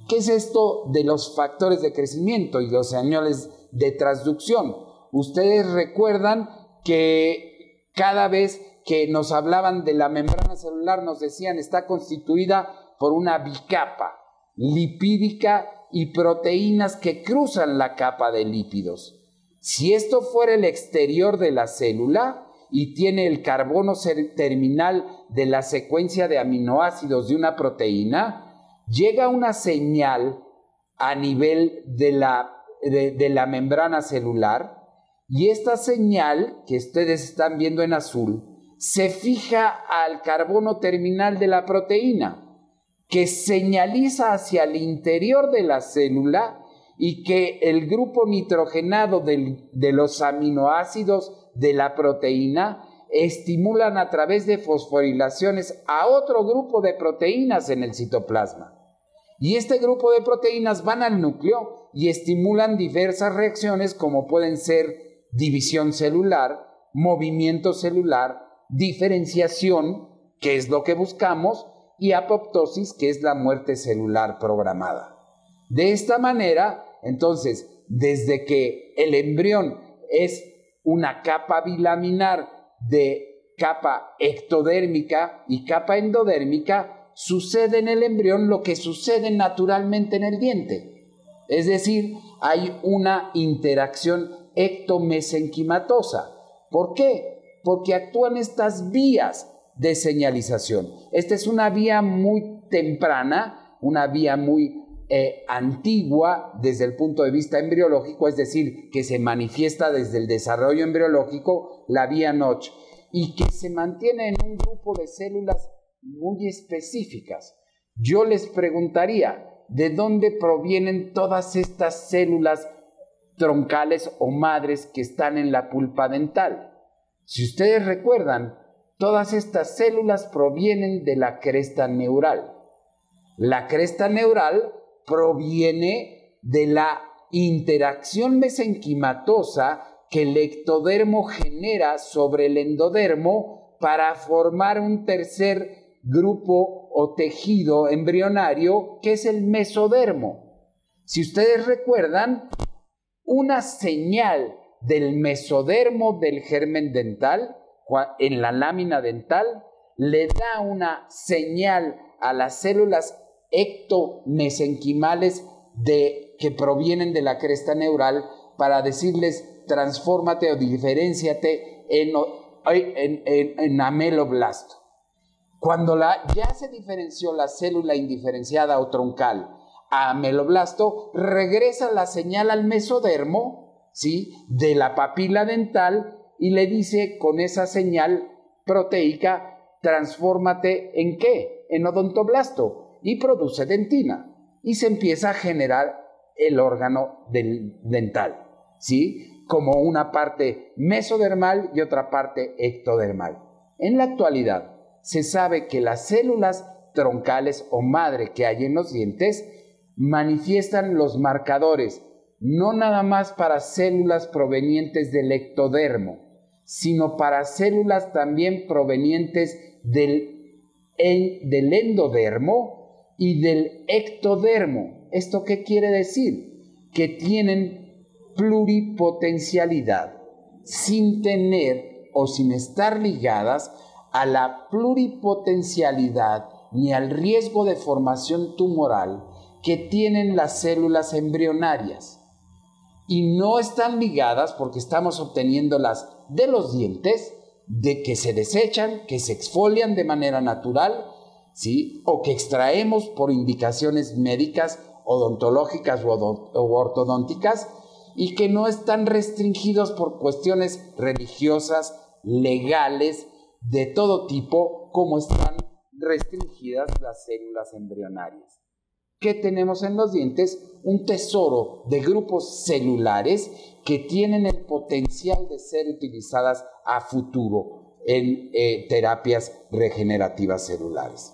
¿Qué es esto de los factores de crecimiento y los señales de transducción? Ustedes recuerdan que cada vez que nos hablaban de la membrana celular nos decían está constituida por una bicapa lipídica y proteínas que cruzan la capa de lípidos. Si esto fuera el exterior de la célula y tiene el carbono terminal de la secuencia de aminoácidos de una proteína, llega una señal a nivel de la membrana celular, y esta señal que ustedes están viendo en azul se fija al carbono terminal de la proteína, que señaliza hacia el interior de la célula y que el grupo nitrogenado de los aminoácidos de la proteína estimulan a través de fosforilaciones a otro grupo de proteínas en el citoplasma. Y este grupo de proteínas van al núcleo y estimulan diversas reacciones como pueden ser división celular, movimiento celular, diferenciación, que es lo que buscamos, y apoptosis, que es la muerte celular programada. De esta manera, entonces, desde que el embrión es una capa bilaminar de capa ectodérmica y capa endodérmica, sucede en el embrión lo que sucede naturalmente en el diente. Es decir, hay una interacción ectomesenquimatosa. ¿Por qué? Porque actúan estas vías de señalización. Esta es una vía muy temprana, una vía muy antigua desde el punto de vista embriológico, es decir, que se manifiesta desde el desarrollo embriológico, la vía Notch, y que se mantiene en un grupo de células muy específicas. Yo les preguntaría, ¿de dónde provienen todas estas células troncales o madres que están en la pulpa dental? Si ustedes recuerdan, todas estas células provienen de la cresta neural. La cresta neural proviene de la interacción mesenquimatosa que el ectodermo genera sobre el endodermo para formar un tercer grupo o tejido embrionario que es el mesodermo. Si ustedes recuerdan, una señal del mesodermo del germen dental en la lámina dental le da una señal a las células ectomesenquimales que provienen de la cresta neural para decirles transfórmate o diferénciate en ameloblasto. Cuando ya se diferenció la célula indiferenciada o troncal a ameloblasto, regresa la señal al mesodermo, ¿sí?, de la papila dental y le dice con esa señal proteica, transfórmate ¿en qué? En odontoblasto, y produce dentina. Y se empieza a generar el órgano dental, ¿sí? Como una parte mesodermal y otra parte ectodermal. En la actualidad se sabe que las células troncales o madre que hay en los dientes manifiestan los marcadores no nada más para células provenientes del ectodermo, sino para células también provenientes del endodermo y del ectodermo. ¿Esto qué quiere decir? Que tienen pluripotencialidad sin tener o sin estar ligadas a la pluripotencialidad ni al riesgo de formación tumoral que tienen las células embrionarias. Y no están ligadas porque estamos obteniéndolas de los dientes, de que se desechan, que se exfolian de manera natural, ¿sí? O que extraemos por indicaciones médicas, odontológicas o ortodónticas, y que no están restringidos por cuestiones religiosas, legales, de todo tipo, como están restringidas las células embrionarias. ¿Qué tenemos en los dientes? Un tesoro de grupos celulares que tienen el potencial de ser utilizadas a futuro en terapias regenerativas celulares.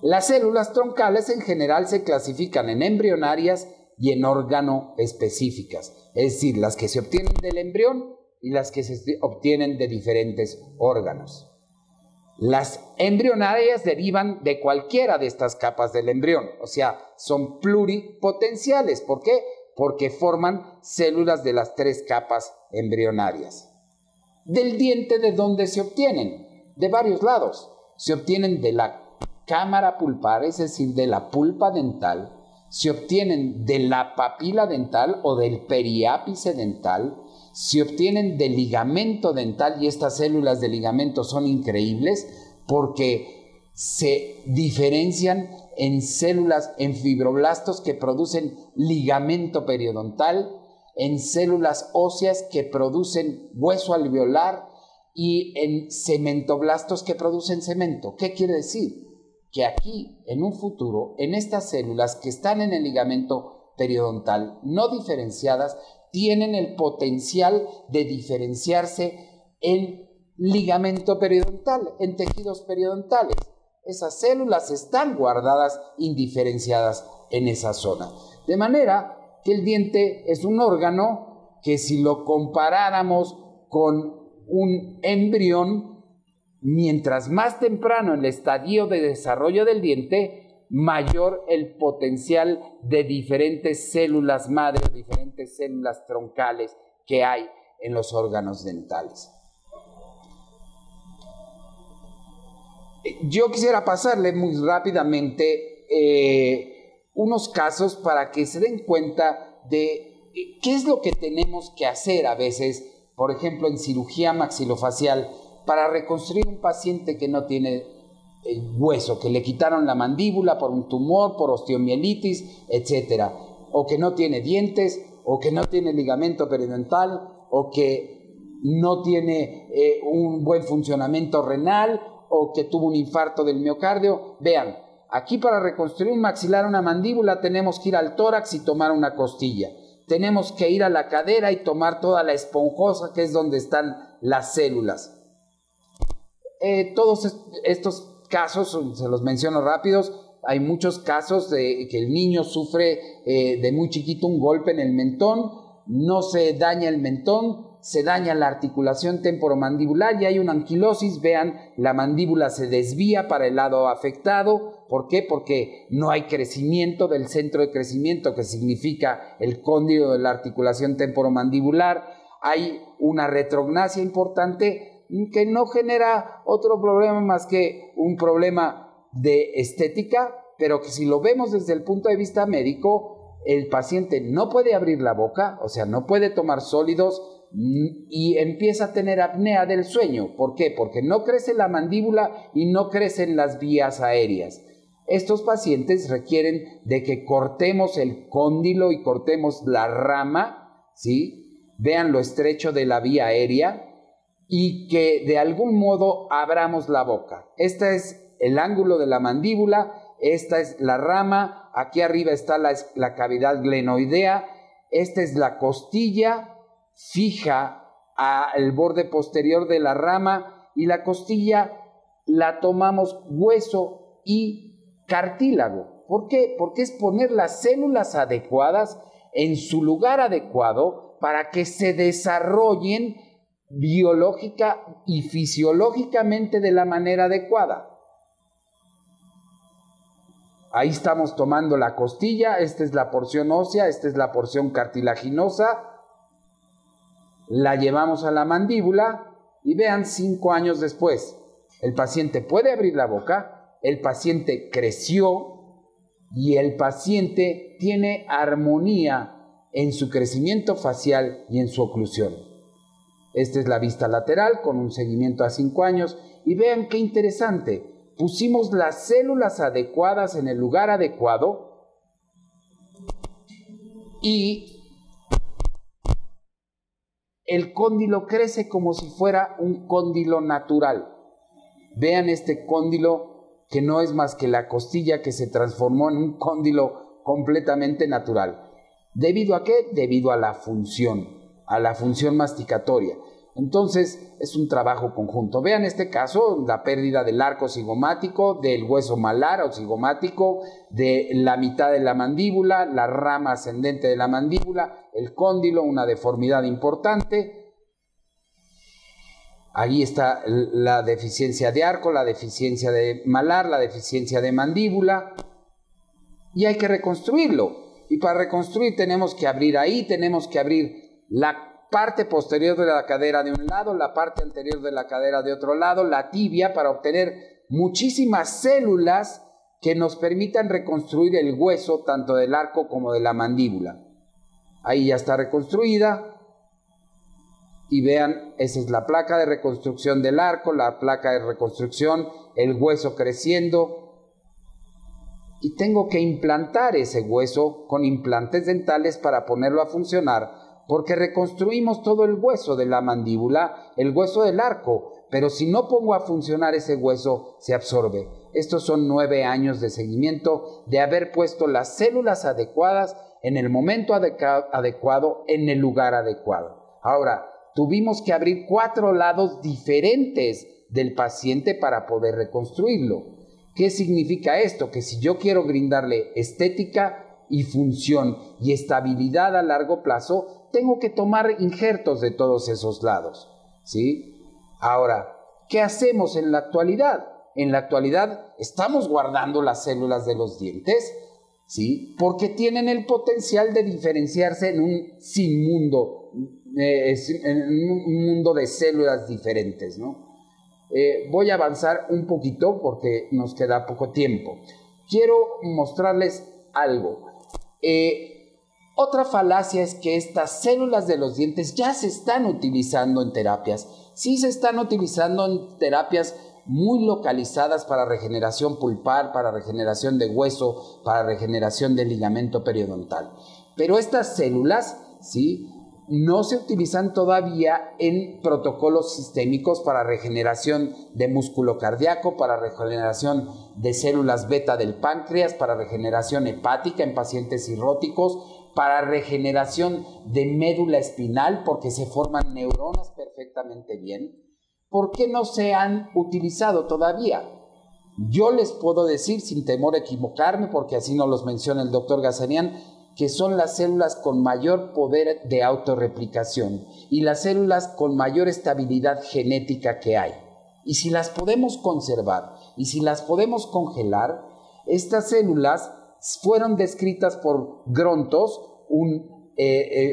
Las células troncales en general se clasifican en embrionarias y en órgano específicas, es decir, las que se obtienen del embrión y las que se obtienen de diferentes órganos. Las embrionarias derivan de cualquiera de estas capas del embrión, o sea, son pluripotenciales. ¿Por qué? Porque forman células de las 3 capas embrionarias. Del diente, ¿de dónde se obtienen? De varios lados. Se obtienen de la cámara pulpar, es decir, de la pulpa dental. Se obtienen de la papila dental o del periápice dental. Se obtienen del ligamento dental, y estas células de ligamento son increíbles porque se diferencian en células, en fibroblastos que producen ligamento periodontal, en células óseas que producen hueso alveolar y en cementoblastos que producen cemento. ¿Qué quiere decir? Que aquí, en un futuro, en estas células que están en el ligamento periodontal no diferenciadas, tienen el potencial de diferenciarse en ligamento periodontal, en tejidos periodontales. Esas células están guardadas indiferenciadas en esa zona. De manera que el diente es un órgano que, si lo comparáramos con un embrión, mientras más temprano en el estadio de desarrollo del diente, mayor el potencial de diferentes células madre, diferentes células troncales que hay en los órganos dentales. Yo quisiera pasarle muy rápidamente unos casos para que se den cuenta de qué es lo que tenemos que hacer a veces, por ejemplo, en cirugía maxilofacial, para reconstruir un paciente que no tiene hueso, que le quitaron la mandíbula por un tumor, por osteomielitis, etc. O que no tiene dientes, o que no tiene ligamento periodontal, o que no tiene un buen funcionamiento renal, o que tuvo un infarto del miocardio. Vean, aquí para reconstruir un maxilar, una mandíbula, tenemos que ir al tórax y tomar una costilla. Tenemos que ir a la cadera y tomar toda la esponjosa, que es donde están las células. Todos estos casos, se los menciono rápidos. Hay muchos casos de que el niño sufre de muy chiquito un golpe en el mentón, no se daña el mentón, se daña la articulación temporomandibular y hay una anquilosis. Vean, la mandíbula se desvía para el lado afectado. ¿Por qué? Porque no hay crecimiento del centro de crecimiento, que significa el cóndilo de la articulación temporomandibular. Hay una retrognasia importante que no genera otro problema más que un problema de estética, pero que, si lo vemos desde el punto de vista médico, el paciente no puede abrir la boca, o sea, no puede tomar sólidos y empieza a tener apnea del sueño. ¿Por qué? Porque no crece la mandíbula y no crecen las vías aéreas. Estos pacientes requieren de que cortemos el cóndilo y cortemos la rama, ¿sí? Vean lo estrecho de la vía aérea, y que de algún modo abramos la boca. Este es el ángulo de la mandíbula, esta es la rama aquí arriba está la cavidad glenoidea, esta es la costilla fija al borde posterior de la rama y la costilla la tomamos hueso y cartílago. ¿Por qué? Porque es poner las células adecuadas en su lugar adecuado para que se desarrollen biológica y fisiológicamente de la manera adecuada. Ahí estamos tomando la costilla, esta es la porción ósea, esta es la porción cartilaginosa, la llevamos a la mandíbula y vean 5 años después, el paciente puede abrir la boca, el paciente creció y el paciente tiene armonía en su crecimiento facial y en su oclusión. Esta es la vista lateral con un seguimiento a 5 años y vean qué interesante. Pusimos las células adecuadas en el lugar adecuado y el cóndilo crece como si fuera un cóndilo natural. Vean este cóndilo que no es más que la costilla que se transformó en un cóndilo completamente natural. ¿Debido a qué? Debido a la función masticatoria. Entonces es un trabajo conjunto. Vean este caso, la pérdida del arco cigomático, del hueso malar o cigomático, de la mitad de la mandíbula, la rama ascendente de la mandíbula, el cóndilo, una deformidad importante. Ahí está la deficiencia de arco, la deficiencia de malar, la deficiencia de mandíbula y hay que reconstruirlo. Y para reconstruir tenemos que abrir ahí, tenemos que abrir la parte posterior de la cadera de un lado, la parte anterior de la cadera de otro lado, la tibia, para obtener muchísimas células que nos permitan reconstruir el hueso tanto del arco como de la mandíbula. Ahí ya está reconstruida y vean, esa es la placa de reconstrucción del arco, la placa de reconstrucción, el hueso creciendo y tengo que implantar ese hueso con implantes dentales para ponerlo a funcionar. Porque reconstruimos todo el hueso de la mandíbula, el hueso del arco, pero si no pongo a funcionar ese hueso, se absorbe. Estos son 9 años de seguimiento de haber puesto las células adecuadas en el momento adecuado, en el lugar adecuado. Ahora, tuvimos que abrir 4 lados diferentes del paciente para poder reconstruirlo. ¿Qué significa esto? Que si yo quiero brindarle estética y función y estabilidad a largo plazo, tengo que tomar injertos de todos esos lados, ¿sí? Ahora, ¿qué hacemos en la actualidad? En la actualidad estamos guardando las células de los dientes, ¿sí? Porque tienen el potencial de diferenciarse en un mundo de células diferentes, ¿no? Voy a avanzar un poquito porque nos queda poco tiempo. Quiero mostrarles algo. Otra falacia es que estas células de los dientes ya se están utilizando en terapias. Sí se están utilizando en terapias muy localizadas para regeneración pulpar, para regeneración de hueso, para regeneración del ligamento periodontal. Pero estas células, ¿sí?, no se utilizan todavía en protocolos sistémicos para regeneración de músculo cardíaco, para regeneración de células beta del páncreas, para regeneración hepática en pacientes cirróticos, para regeneración de médula espinal, porque se forman neuronas perfectamente bien. ¿Por qué no se han utilizado todavía? Yo les puedo decir, sin temor a equivocarme, porque así nos los menciona el doctor Gazarian, que son las células con mayor poder de autorreplicación y las células con mayor estabilidad genética que hay. Y si las podemos conservar y si las podemos congelar, estas células fueron descritas por Grontos, un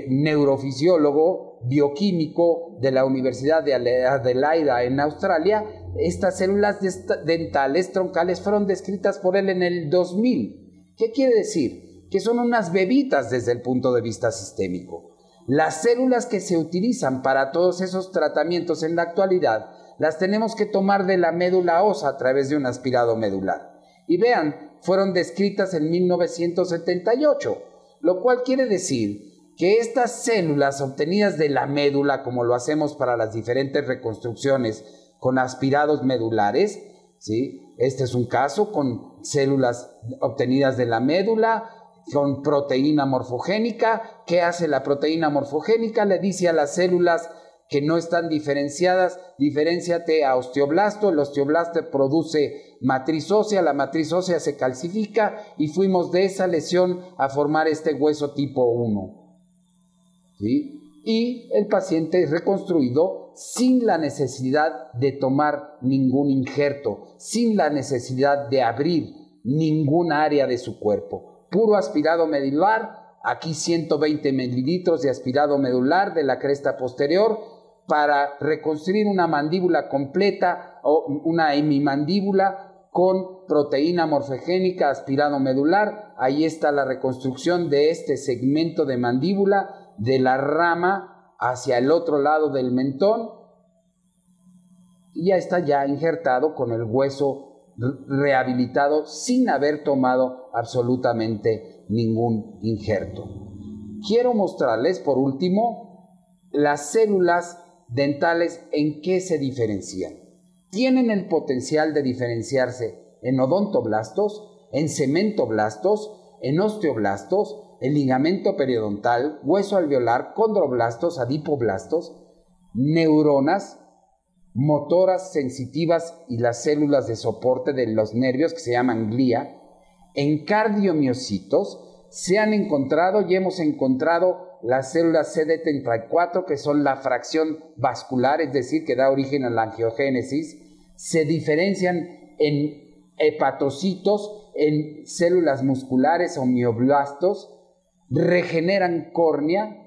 neurofisiólogo bioquímico de la Universidad de Adelaida en Australia. Estas células dentales troncales fueron descritas por él en el 2000. ¿Qué quiere decir? Que son unas bebitas desde el punto de vista sistémico. Las células que se utilizan para todos esos tratamientos en la actualidad las tenemos que tomar de la médula ósea a través de un aspirado medular. Y vean, fueron descritas en 1978, lo cual quiere decir que estas células obtenidas de la médula, como lo hacemos para las diferentes reconstrucciones con aspirados medulares, ¿sí?, Este es un caso con células obtenidas de la médula, con proteína morfogénica. ¿Qué hace la proteína morfogénica? Le dice a las células que no están diferenciadas, diferénciate a osteoblasto. El osteoblasto produce matriz ósea, la matriz ósea se calcifica y fuimos de esa lesión a formar este hueso tipo 1. ¿Sí? Y el paciente es reconstruido sin la necesidad de tomar ningún injerto, sin la necesidad de abrir ningún área de su cuerpo. Puro aspirado medular, aquí 120 mililitros de aspirado medular de la cresta posterior para reconstruir una mandíbula completa o una hemimandíbula con proteína morfogénica, aspirado medular. Ahí está la reconstrucción de este segmento de mandíbula, de la rama hacia el otro lado del mentón. Y ya está ya injertado con el hueso rehabilitado sin haber tomado absolutamente ningún injerto. Quiero mostrarles por último las células dentales en qué se diferencian. Tienen el potencial de diferenciarse en odontoblastos, en cementoblastos, en osteoblastos, en ligamento periodontal, hueso alveolar, condroblastos, adipoblastos, neuronas, motoras sensitivas y las células de soporte de los nervios que se llaman glía. En cardiomiocitos se han encontrado y hemos encontrado las células CD34, que son la fracción vascular, es decir, que da origen a la angiogénesis. Se diferencian en hepatocitos, en células musculares o mioblastos, regeneran córnea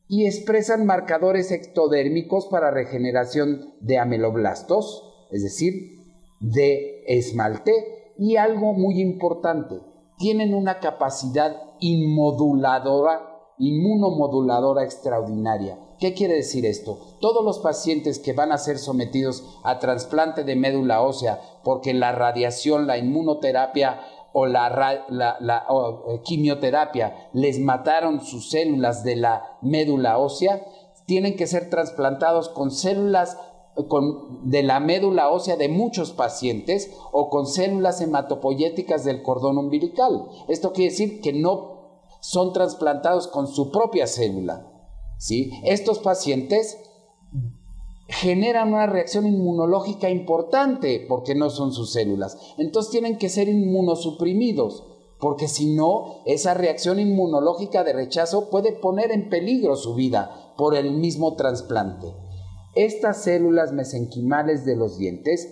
y expresan marcadores ectodérmicos para regeneración de ameloblastos, es decir, de esmalte. Y algo muy importante, tienen una capacidad inmunomoduladora extraordinaria. ¿Qué quiere decir esto? Todos los pacientes que van a ser sometidos a trasplante de médula ósea porque la radiación, la inmunoterapia o la quimioterapia les mataron sus células de la médula ósea, tienen que ser trasplantados con células de la médula ósea de muchos pacientes o con células hematopoyéticas del cordón umbilical. Esto quiere decir que no son trasplantados con su propia célula, ¿sí? Estos pacientes generan una reacción inmunológica importante porque no son sus células. Entonces tienen que ser inmunosuprimidos, porque si no, esa reacción inmunológica de rechazo puede poner en peligro su vida por el mismo trasplante. Estas células mesenquimales de los dientes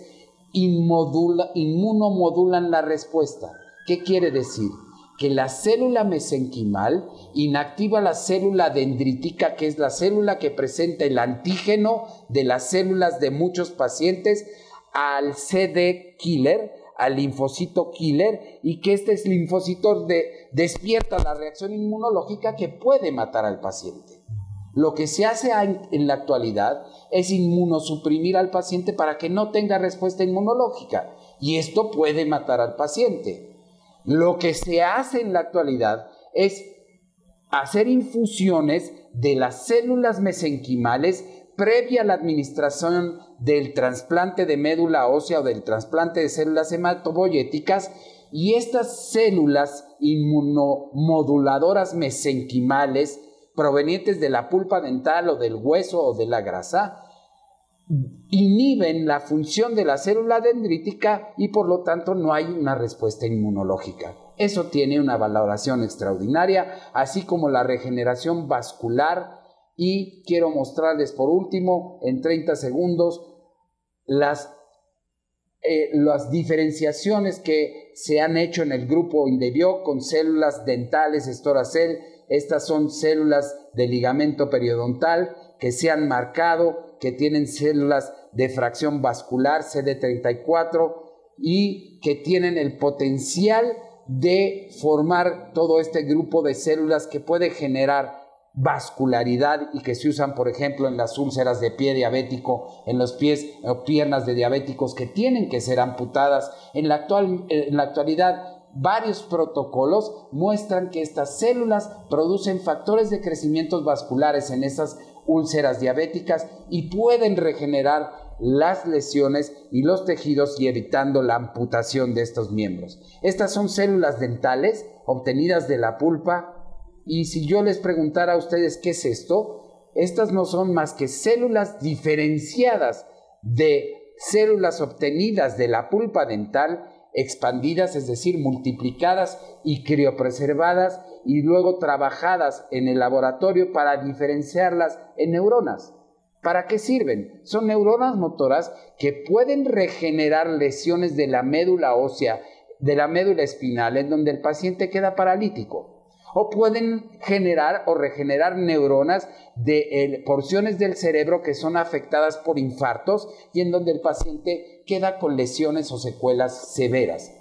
inmunomodulan la respuesta. ¿Qué quiere decir? Que la célula mesenquimal inactiva la célula dendrítica, que es la célula que presenta el antígeno de las células de muchos pacientes, al CD killer, al linfocito killer, y que este linfocito despierta la reacción inmunológica que puede matar al paciente. Lo que se hace en la actualidad es inmunosuprimir al paciente para que no tenga respuesta inmunológica, y esto puede matar al paciente. Lo que se hace en la actualidad es hacer infusiones de las células mesenquimales previa a la administración del trasplante de médula ósea o del trasplante de células hematopoyéticas, y estas células inmunomoduladoras mesenquimales provenientes de la pulpa dental o del hueso o de la grasa inhiben la función de la célula dendrítica y por lo tanto no hay una respuesta inmunológica. Eso tiene una valoración extraordinaria, así como la regeneración vascular. Y quiero mostrarles por último, en 30 segundos, las diferenciaciones que se han hecho en el grupo Indebio con células dentales Storacell. Estas son células de ligamento periodontal que se han marcado, que tienen células de fracción vascular CD34 y que tienen el potencial de formar todo este grupo de células que puede generar vascularidad y que se usan, por ejemplo, en las úlceras de pie diabético, en los pies o piernas de diabéticos que tienen que ser amputadas. En la actualidad, varios protocolos muestran que estas células producen factores de crecimiento vasculares en esas úlceras diabéticas y pueden regenerar las lesiones y los tejidos y evitando la amputación de estos miembros. Estas son células dentales obtenidas de la pulpa, y si yo les preguntara a ustedes qué es esto, estas no son más que células diferenciadas de células obtenidas de la pulpa dental, expandidas, es decir, multiplicadas y criopreservadas y luego trabajadas en el laboratorio para diferenciarlas en neuronas. ¿Para qué sirven? Son neuronas motoras que pueden regenerar lesiones de la médula ósea, de la médula espinal, en donde el paciente queda paralítico. O pueden generar o regenerar neuronas de porciones del cerebro que son afectadas por infartos y en donde el paciente queda con lesiones o secuelas severas.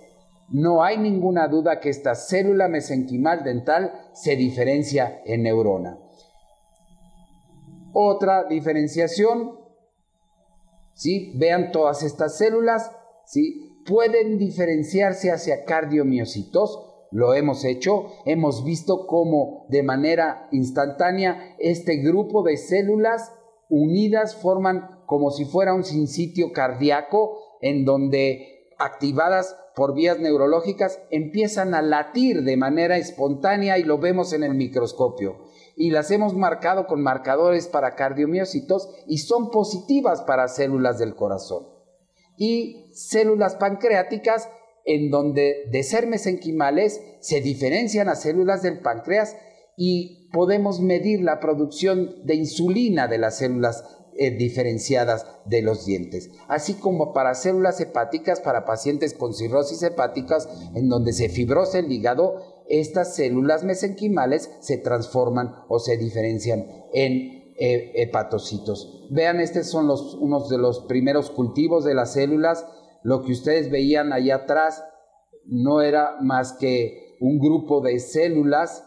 No hay ninguna duda que esta célula mesenquimal dental se diferencia en neurona. Otra diferenciación, ¿sí? Vean todas estas células, ¿sí? Pueden diferenciarse hacia cardiomiocitos. Lo hemos hecho, hemos visto cómo de manera instantánea este grupo de células unidas forman como si fuera un sinsitio cardíaco, en donde activadas por vías neurológicas empiezan a latir de manera espontánea y lo vemos en el microscopio. Y las hemos marcado con marcadores para cardiomiocitos y son positivas para células del corazón. Y células pancreáticas, en donde de ser mesenquimales se diferencian a células del páncreas y podemos medir la producción de insulina de las células diferenciadas de los dientes, así como para células hepáticas para pacientes con cirrosis hepáticas, en donde se fibrosa el hígado, estas células mesenquimales se transforman o se diferencian en hepatocitos. Vean, estos son unos de los primeros cultivos de las células. Lo que ustedes veían allá atrás no era más que un grupo de células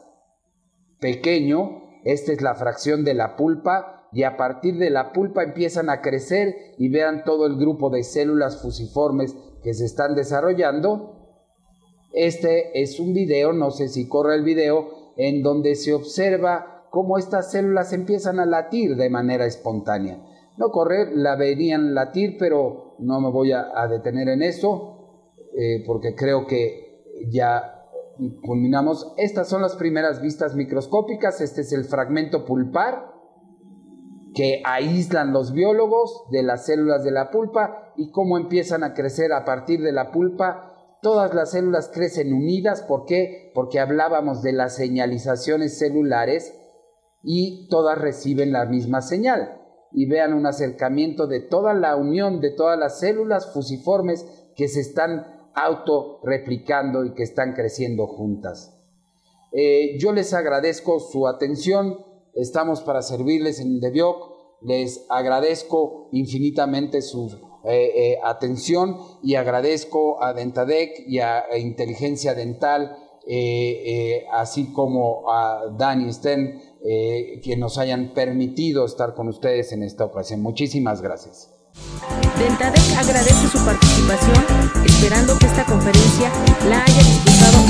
pequeño. Esta es la fracción de la pulpa y a partir de la pulpa empiezan a crecer y vean todo el grupo de células fusiformes que se están desarrollando. Este es un video, no sé si corre el video, en donde se observa cómo estas células empiezan a latir de manera espontánea. No correr, la verían latir, pero no me voy a detener en eso, porque creo que ya culminamos. Estas son las primeras vistas microscópicas. Este es el fragmento pulpar que aíslan los biólogos de las células de la pulpa y cómo empiezan a crecer a partir de la pulpa. Todas las células crecen unidas. ¿Por qué? Porque hablábamos de las señalizaciones celulares y todas reciben la misma señal. Y vean un acercamiento de toda la unión de todas las células fusiformes que se están autorreplicando y que están creciendo juntas. Yo les agradezco su atención. Estamos para servirles en Indebioc. Les agradezco infinitamente su atención y agradezco a Dentadec y a Inteligencia Dental, así como a Dani Sten, que nos hayan permitido estar con ustedes en esta ocasión. Muchísimas gracias. Dentadec agradece su participación, esperando que esta conferencia la haya disfrutado